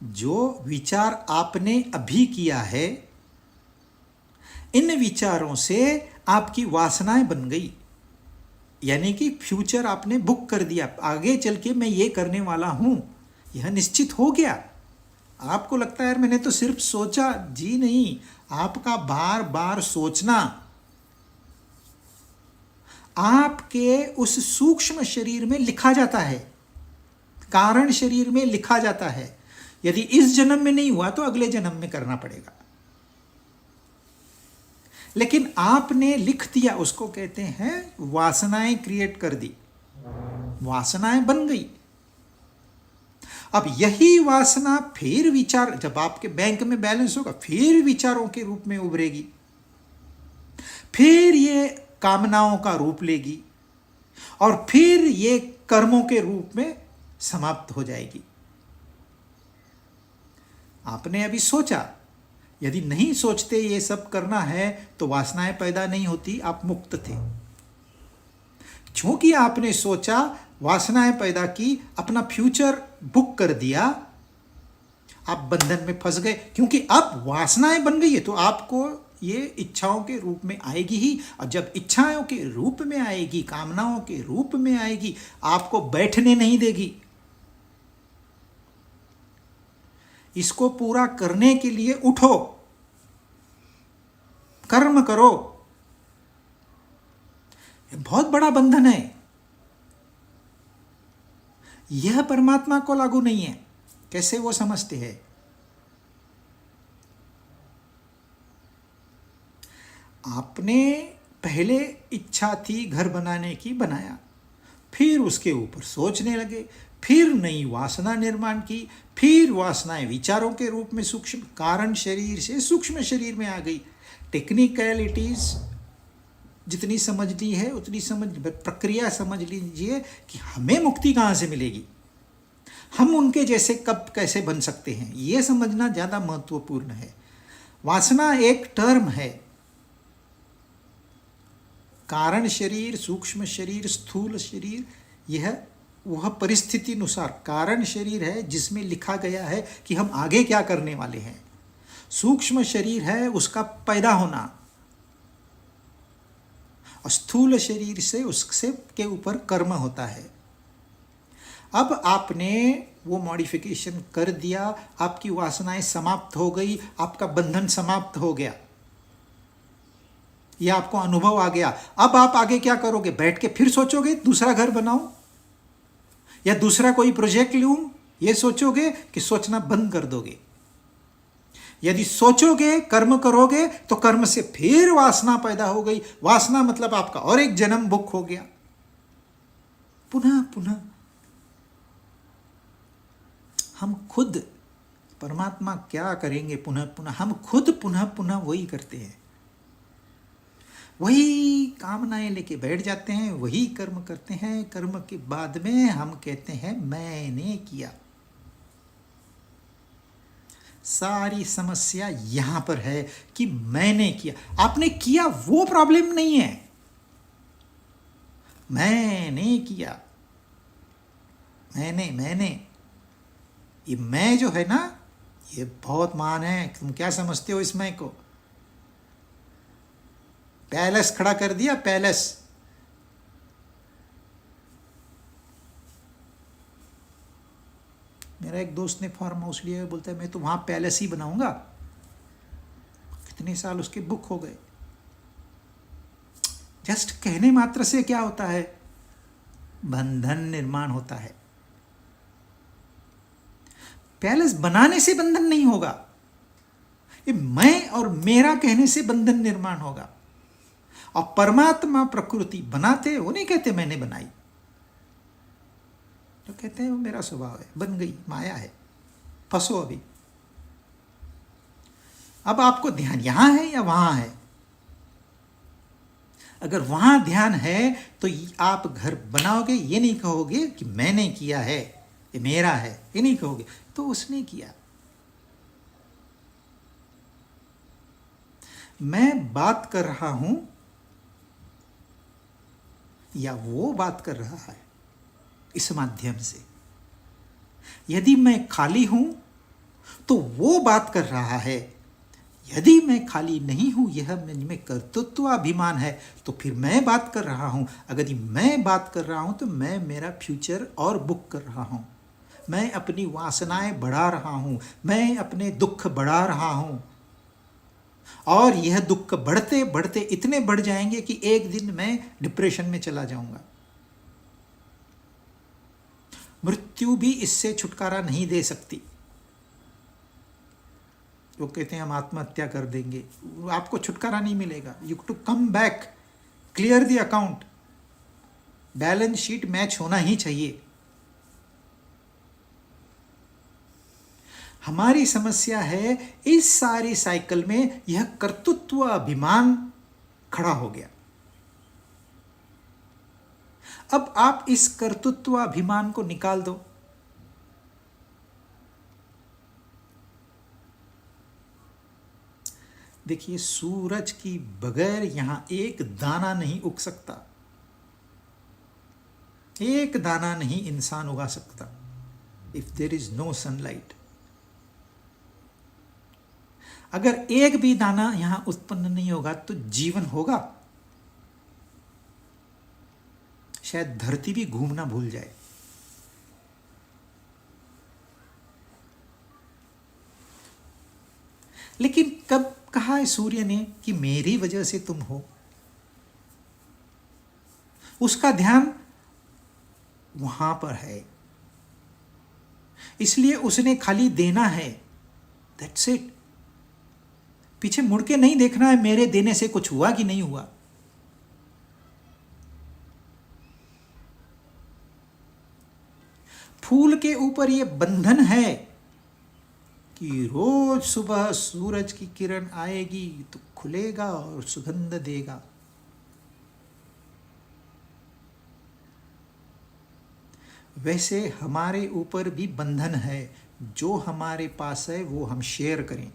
जो विचार आपने अभी किया है, इन विचारों से आपकी वासनाएं बन गई, यानी कि फ्यूचर आपने बुक कर दिया, आगे चल के मैं ये करने वाला हूं, यह निश्चित हो गया। आपको लगता है यार मैंने तो सिर्फ सोचा, जी नहीं, आपका बार बार सोचना आपके उस सूक्ष्म शरीर में लिखा जाता है, कारण शरीर में लिखा जाता है। यदि इस जन्म में नहीं हुआ तो अगले जन्म में करना पड़ेगा, लेकिन आपने लिख दिया, उसको कहते हैं वासनाएं क्रिएट कर दी, वासनाएं बन गई। अब यही वासना फिर विचार, जब आपके बैंक में बैलेंस होगा फिर विचारों के रूप में उभरेगी, फिर ये कामनाओं का रूप लेगी, और फिर ये कर्मों के रूप में समाप्त हो जाएगी। आपने अभी सोचा, यदि नहीं सोचते ये सब करना है तो वासनाएं पैदा नहीं होती, आप मुक्त थे। क्योंकि आपने सोचा, वासनाएं पैदा की, अपना फ्यूचर बुक कर दिया, आप बंधन में फंस गए। क्योंकि अब वासनाएं बन गई है तो आपको ये इच्छाओं के रूप में आएगी ही, और जब इच्छाओं के रूप में आएगी, कामनाओं के रूप में आएगी, आपको बैठने नहीं देगी। इसको पूरा करने के लिए उठो, कर्म करो। बहुत बड़ा बंधन है, यह परमात्मा को लागू नहीं है। कैसे वो समझते हैं? आपने पहले इच्छा थी घर बनाने की, बनाया, फिर उसके ऊपर सोचने लगे, फिर नई वासना निर्माण की, फिर वासनाएं विचारों के रूप में सूक्ष्म कारण शरीर से सूक्ष्म शरीर में आ गई। टेक्निकलिटीज जितनी समझ ली है उतनी समझ, प्रक्रिया समझ लीजिए कि हमें मुक्ति कहाँ से मिलेगी, हम उनके जैसे कब कैसे बन सकते हैं, ये समझना ज़्यादा महत्वपूर्ण है। वासना एक टर्म है। कारण शरीर, सूक्ष्म शरीर, स्थूल शरीर, यह वह परिस्थिति अनुसार कारण शरीर है जिसमें लिखा गया है कि हम आगे क्या करने वाले हैं। सूक्ष्म शरीर है उसका पैदा होना, और स्थूल शरीर से उससे के ऊपर कर्म होता है। अब आपने वो मॉडिफिकेशन कर दिया, आपकी वासनाएं समाप्त हो गई, आपका बंधन समाप्त हो गया, यह आपको अनुभव आ गया। अब आप आगे क्या करोगे? बैठ के फिर सोचोगे दूसरा घर बनाऊं या दूसरा कोई प्रोजेक्ट लूं, ये सोचोगे कि सोचना बंद कर दोगे? यदि सोचोगे, कर्म करोगे, तो कर्म से फिर वासना पैदा हो गई। वासना मतलब आपका और एक जन्म बुक हो गया, पुनः पुनः। हम खुद, परमात्मा क्या करेंगे पुनः पुनः? हम खुद पुनः पुनः वही करते हैं, वही कामनाएं लेके बैठ जाते हैं, वही कर्म करते हैं। कर्म के बाद में हम कहते हैं मैंने किया। सारी समस्या यहां पर है कि मैंने किया। आपने किया वो प्रॉब्लम नहीं है, मैंने किया। मैंने ये मैं जो है ना, ये बहुत महान है। तुम क्या समझते हो इस मैं को? पैलेस खड़ा कर दिया, पैलेस। मेरा एक दोस्त ने फार्म हाउस लिया, बोलता है मैं तो वहां पैलेस ही बनाऊंगा। कितने साल उसके बुक हो गए। जस्ट कहने मात्र से क्या होता है? बंधन निर्माण होता है। पैलेस बनाने से बंधन नहीं होगा, ये मैं और मेरा कहने से बंधन निर्माण होगा। और परमात्मा प्रकृति बनाते वो नहीं कहते मैंने बनाई, तो कहते हैं वो मेरा स्वभाव है, बन गई, माया है, फंसो अभी। अब आपको ध्यान यहां है या वहां है? अगर वहां ध्यान है तो आप घर बनाओगे, ये नहीं कहोगे कि मैंने किया है, ये मेरा है, ये नहीं कहोगे, तो उसने किया। मैं बात कर रहा हूं या वो बात कर रहा है, इस माध्यम से। यदि मैं खाली हूं तो वो बात कर रहा है, यदि मैं खाली नहीं हूं, यह मुझ में कर्तृत्व अभिमान है, तो फिर मैं बात कर रहा हूं। अगर मैं बात कर रहा हूं तो मैं मेरा फ्यूचर और बुक कर रहा हूं, मैं अपनी वासनाएं बढ़ा रहा हूं, मैं अपने दुख बढ़ा रहा हूं। और यह दुख बढ़ते बढ़ते इतने बढ़ जाएंगे कि एक दिन मैं डिप्रेशन में चला जाऊंगा। मृत्यु भी इससे छुटकारा नहीं दे सकती। वो कहते हैं हम आत्महत्या कर देंगे, आपको छुटकारा नहीं मिलेगा। You to come back, clear the account, balance sheet match होना ही चाहिए। हमारी समस्या है इस सारी साइकिल में यह कर्तृत्व अभिमान खड़ा हो गया। अब आप इस कर्तृत्व अभिमान को निकाल दो। देखिए, सूरज की बगैर यहां एक दाना नहीं उग सकता, एक दाना नहीं इंसान उगा सकता, if there is no sunlight. अगर एक भी दाना यहां उत्पन्न नहीं होगा तो जीवन होगा? शायद धरती भी घूमना भूल जाए। लेकिन कब कहा है सूर्य ने कि मेरी वजह से तुम हो? उसका ध्यान वहां पर है, इसलिए उसने खाली देना है, दैट्स इट। पीछे मुड़ के नहीं देखना है मेरे देने से कुछ हुआ कि नहीं हुआ। फूल के ऊपर यह बंधन है कि रोज सुबह सूरज की किरण आएगी तो खुलेगा और सुगंध देगा। वैसे हमारे ऊपर भी बंधन है, जो हमारे पास है वो हम शेयर करें।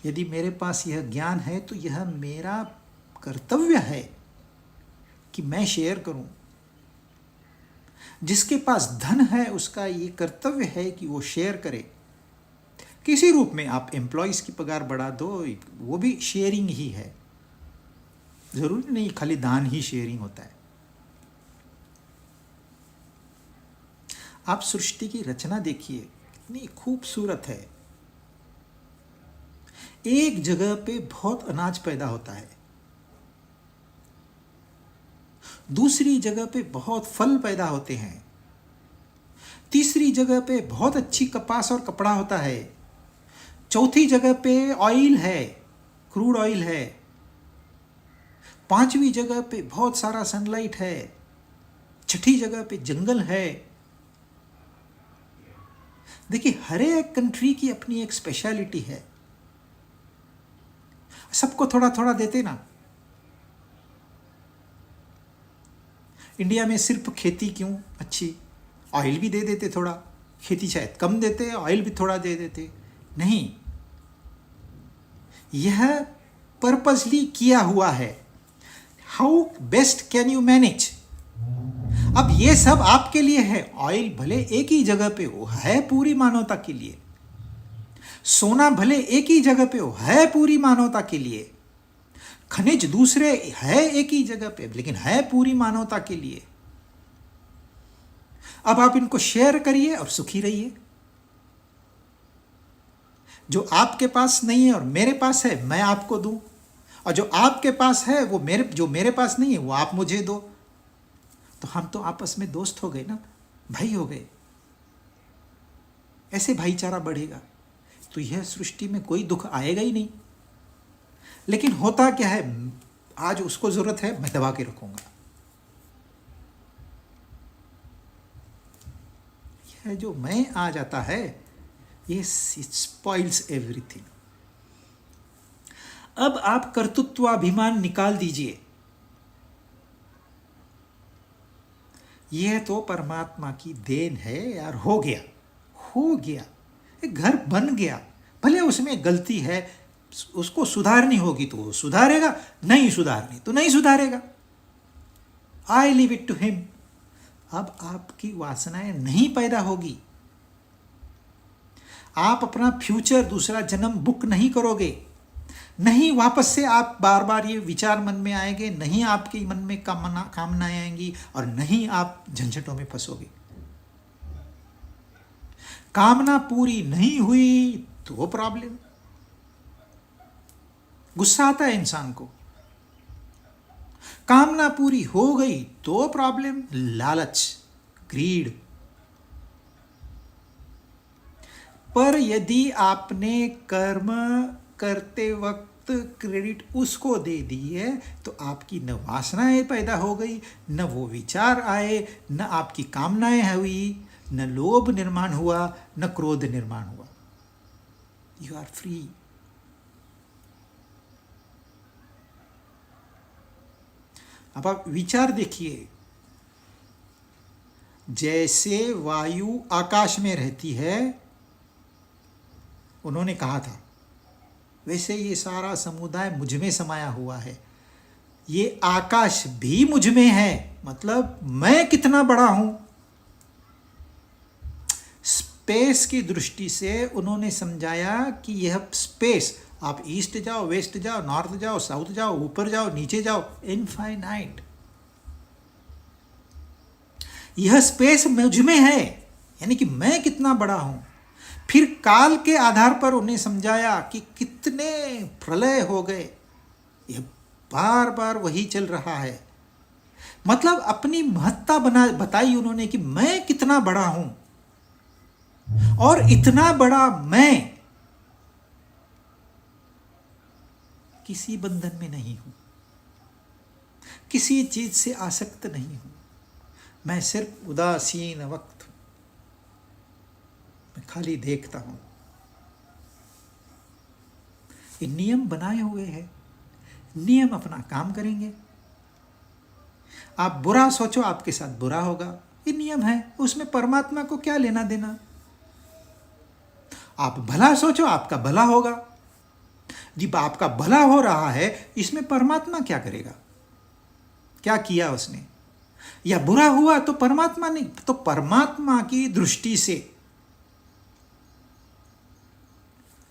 यदि मेरे पास यह ज्ञान है तो यह मेरा कर्तव्य है कि मैं शेयर करूं। जिसके पास धन है उसका ये कर्तव्य है कि वो शेयर करे। किसी रूप में आप एम्प्लॉयज़ की पगार बढ़ा दो, वो भी शेयरिंग ही है। जरूरी नहीं खाली दान ही शेयरिंग होता है। आप सृष्टि की रचना देखिए, कितनी खूबसूरत है। एक जगह पे बहुत अनाज पैदा होता है, दूसरी जगह पे बहुत फल पैदा होते हैं, तीसरी जगह पे बहुत अच्छी कपास और कपड़ा होता है, चौथी जगह पे ऑयल है, क्रूड ऑयल है, पांचवी जगह पे बहुत सारा सनलाइट है, छठी जगह पे जंगल है। देखिए, हर एक कंट्री की अपनी एक स्पेशलिटी है। सबको थोड़ा थोड़ा देते ना। इंडिया में सिर्फ खेती क्यों अच्छी, ऑयल भी दे देते थोड़ा। खेती शायद कम देते, ऑयल भी थोड़ा दे देते। नहीं, यह पर्पसली किया हुआ है। How best can you manage. अब ये सब आपके लिए है। ऑयल भले एक ही जगह पे हो, है पूरी मानवता के लिए। सोना भले एक ही जगह पे हो, है पूरी मानवता के लिए। खनिज दूसरे है एक ही जगह पे, लेकिन है पूरी मानवता के लिए। अब आप इनको शेयर करिए और सुखी रहिए। जो आपके पास नहीं है और मेरे पास है, मैं आपको दूं, और जो आपके पास है वो जो मेरे पास नहीं है वो आप मुझे दो। तो हम तो आपस में दोस्त हो गए ना, भाई हो गए। ऐसे भाईचारा बढ़ेगा तो यह सृष्टि में कोई दुख आएगा ही नहीं। लेकिन होता क्या है, आज उसको जरूरत है, मैं दबा के रखूंगा। यह जो मैं आ जाता है, ये स्पॉइल्स एवरीथिंग। अब आप कर्तृत्वाभिमान निकाल दीजिए। यह तो परमात्मा की देन है यार। हो गया, हो गया, एक घर बन गया। भले उसमें गलती है, उसको सुधारनी होगी तो वो सुधारेगा, नहीं सुधारनी तो नहीं सुधारेगा। I leave it to him. अब आपकी वासनाएं नहीं पैदा होगी। आप अपना फ्यूचर, दूसरा जन्म बुक नहीं करोगे। नहीं वापस से आप बार बार ये विचार मन में आएंगे, नहीं आपके मन में कामनाएं आएंगी, और नहीं आप झंझटों में फंसोगे। कामना पूरी नहीं हुई तो प्रॉब्लम। गुस्सा आता है इंसान को। कामना पूरी हो गई तो प्रॉब्लम, लालच, ग्रीड। पर यदि आपने कर्म करते वक्त क्रेडिट उसको दे दी है तो आपकी न वासनाएं पैदा हो गई, न वो विचार आए, न आपकी कामनाएं हुई, न लोभ निर्माण हुआ, न क्रोध निर्माण हुआ। You are free. अब आप विचार देखिए, जैसे वायु आकाश में रहती है, उन्होंने कहा था, वैसे ये सारा समुदाय मुझ में समाया हुआ है। ये आकाश भी मुझ में है, मतलब मैं कितना बड़ा हूं। स्पेस की दृष्टि से उन्होंने समझाया कि यह स्पेस, आप ईस्ट जाओ, वेस्ट जाओ, नॉर्थ जाओ, साउथ जाओ, ऊपर जाओ, नीचे जाओ, इनफाइनाइट। यह स्पेस मुझ में है, यानी कि मैं कितना बड़ा हूं। फिर काल के आधार पर उन्हें समझाया कि कितने प्रलय हो गए, यह बार बार वही चल रहा है। मतलब अपनी महत्ता बताई उन्होंने कि मैं कितना बड़ा हूं, और इतना बड़ा मैं किसी बंधन में नहीं हूं, किसी चीज से आसक्त नहीं हूं। मैं सिर्फ उदासीन वक्त हूं, मैं खाली देखता हूं। ये नियम बनाए हुए हैं, नियम अपना काम करेंगे। आप बुरा सोचो आपके साथ बुरा होगा, ये नियम है, उसमें परमात्मा को क्या लेना देना। आप भला सोचो आपका भला होगा, जब आपका भला हो रहा है इसमें परमात्मा क्या करेगा, क्या किया उसने। या बुरा हुआ तो परमात्मा नहीं, तो परमात्मा की दृष्टि से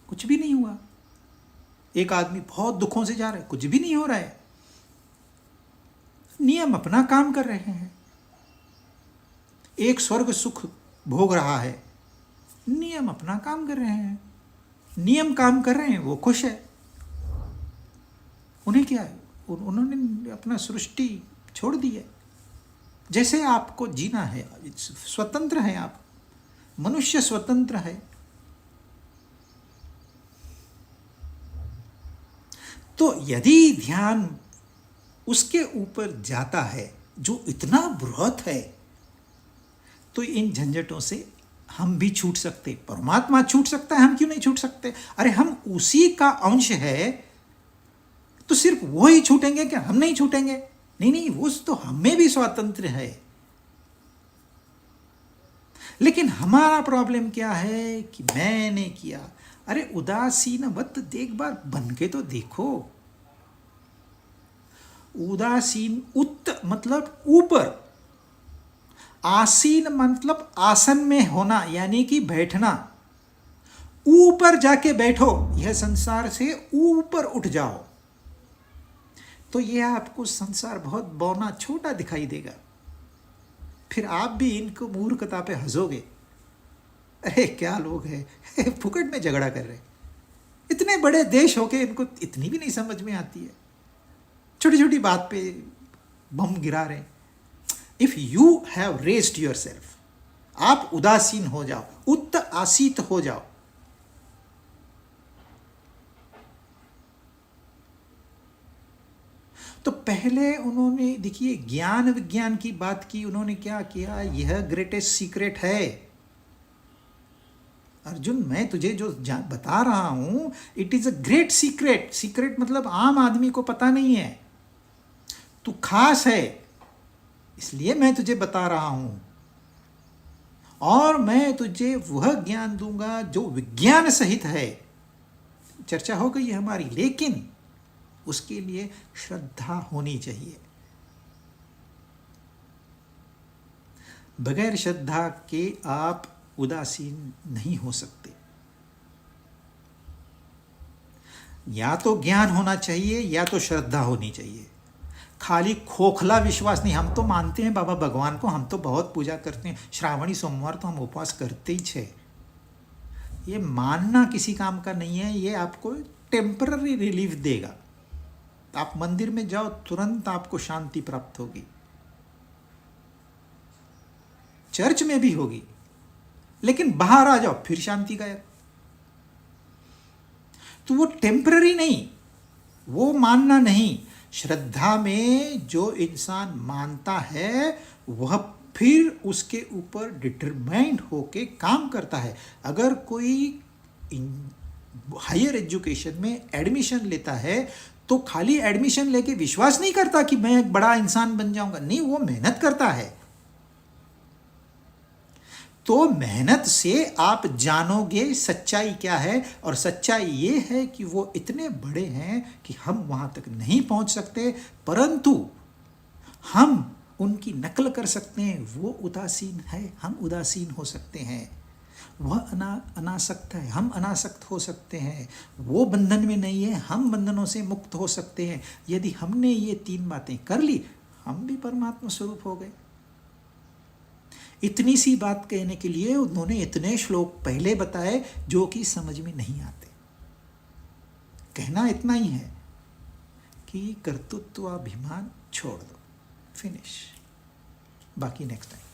कुछ भी नहीं हुआ। एक आदमी बहुत दुखों से जा रहा है, कुछ भी नहीं हो रहा है, नियम अपना काम कर रहे हैं। एक स्वर्ग सुख भोग रहा है, नियम अपना काम कर रहे हैं, नियम काम कर रहे हैं, वो खुश है। उन्हें क्या है, उन्होंने अपना सृष्टि छोड़ दी है। जैसे आपको जीना है, स्वतंत्र है आप, मनुष्य स्वतंत्र है। तो यदि ध्यान उसके ऊपर जाता है जो इतना बृहत है, तो इन झंझटों से हम भी छूट सकते। परमात्मा छूट सकता है, हम क्यों नहीं छूट सकते। अरे हम उसी का अंश है, तो सिर्फ वो ही छूटेंगे क्या, हम नहीं छूटेंगे। नहीं नहीं, वो तो हमें भी स्वातंत्र है। लेकिन हमारा प्रॉब्लम क्या है कि मैंने किया। अरे उदासीन वत देख बार बन के तो देखो। उदासीन, उत्त मतलब ऊपर, आसीन मतलब आसन में होना यानी कि बैठना। ऊपर जाके बैठो, यह संसार से ऊपर उठ जाओ, तो यह आपको संसार बहुत बौना छोटा दिखाई देगा। फिर आप भी इनको मूर्खता पे हंसोगे। अरे क्या लोग हैं, फुकट में झगड़ा कर रहे, इतने बड़े देश होके इनको इतनी भी नहीं समझ में आती है, छोटी छोटी बात पे बम गिरा रहे। If you have raised your self, आप उदासीन हो जाओ, उत्त आसीत हो जाओ। तो पहले उन्होंने देखिए ज्ञान विज्ञान की बात की, उन्होंने क्या किया, यह ग्रेटेस्ट सीक्रेट है। अर्जुन मैं तुझे जो बता रहा हूं, it is a great secret. Secret मतलब आम आदमी को पता नहीं है, तू खास है, इसलिए मैं तुझे बता रहा हूं। और मैं तुझे वह ज्ञान दूंगा जो विज्ञान सहित है। चर्चा हो गई है हमारी, लेकिन उसके लिए श्रद्धा होनी चाहिए। बगैर श्रद्धा के आप उदासीन नहीं हो सकते। या तो ज्ञान होना चाहिए या तो श्रद्धा होनी चाहिए। खाली खोखला विश्वास नहीं। हम तो मानते हैं बाबा भगवान को, हम तो बहुत पूजा करते हैं, श्रावणी सोमवार तो हम उपवास करते ही छे। ये मानना किसी काम का नहीं है, ये आपको टेम्पररी रिलीफ देगा। आप मंदिर में जाओ, तुरंत आपको शांति प्राप्त होगी, चर्च में भी होगी, लेकिन बाहर आ जाओ फिर शांति गायब। तो वो टेम्पररी नहीं, वो मानना नहीं। श्रद्धा में जो इंसान मानता है वह फिर उसके ऊपर डिटरमाइंड होके काम करता है। अगर कोई हायर एजुकेशन में एडमिशन लेता है तो खाली एडमिशन लेके विश्वास नहीं करता कि मैं एक बड़ा इंसान बन जाऊंगा, नहीं, वो मेहनत करता है। तो मेहनत से आप जानोगे सच्चाई क्या है, और सच्चाई ये है कि वो इतने बड़े हैं कि हम वहाँ तक नहीं पहुँच सकते, परंतु हम उनकी नकल कर सकते हैं। वो उदासीन है, हम उदासीन हो सकते हैं। वह अनासक्त है, हम अनासक्त हो सकते हैं। वो बंधन में नहीं है, हम बंधनों से मुक्त हो सकते हैं। यदि हमने ये 3 बातें कर ली, हम भी परमात्मा स्वरूप हो गए। इतनी सी बात कहने के लिए उन्होंने इतने श्लोक पहले बताए जो कि समझ में नहीं आते। कहना इतना ही है कि कर्तृत्वाभिमान छोड़ दो, फिनिश। बाकी नेक्स्ट टाइम।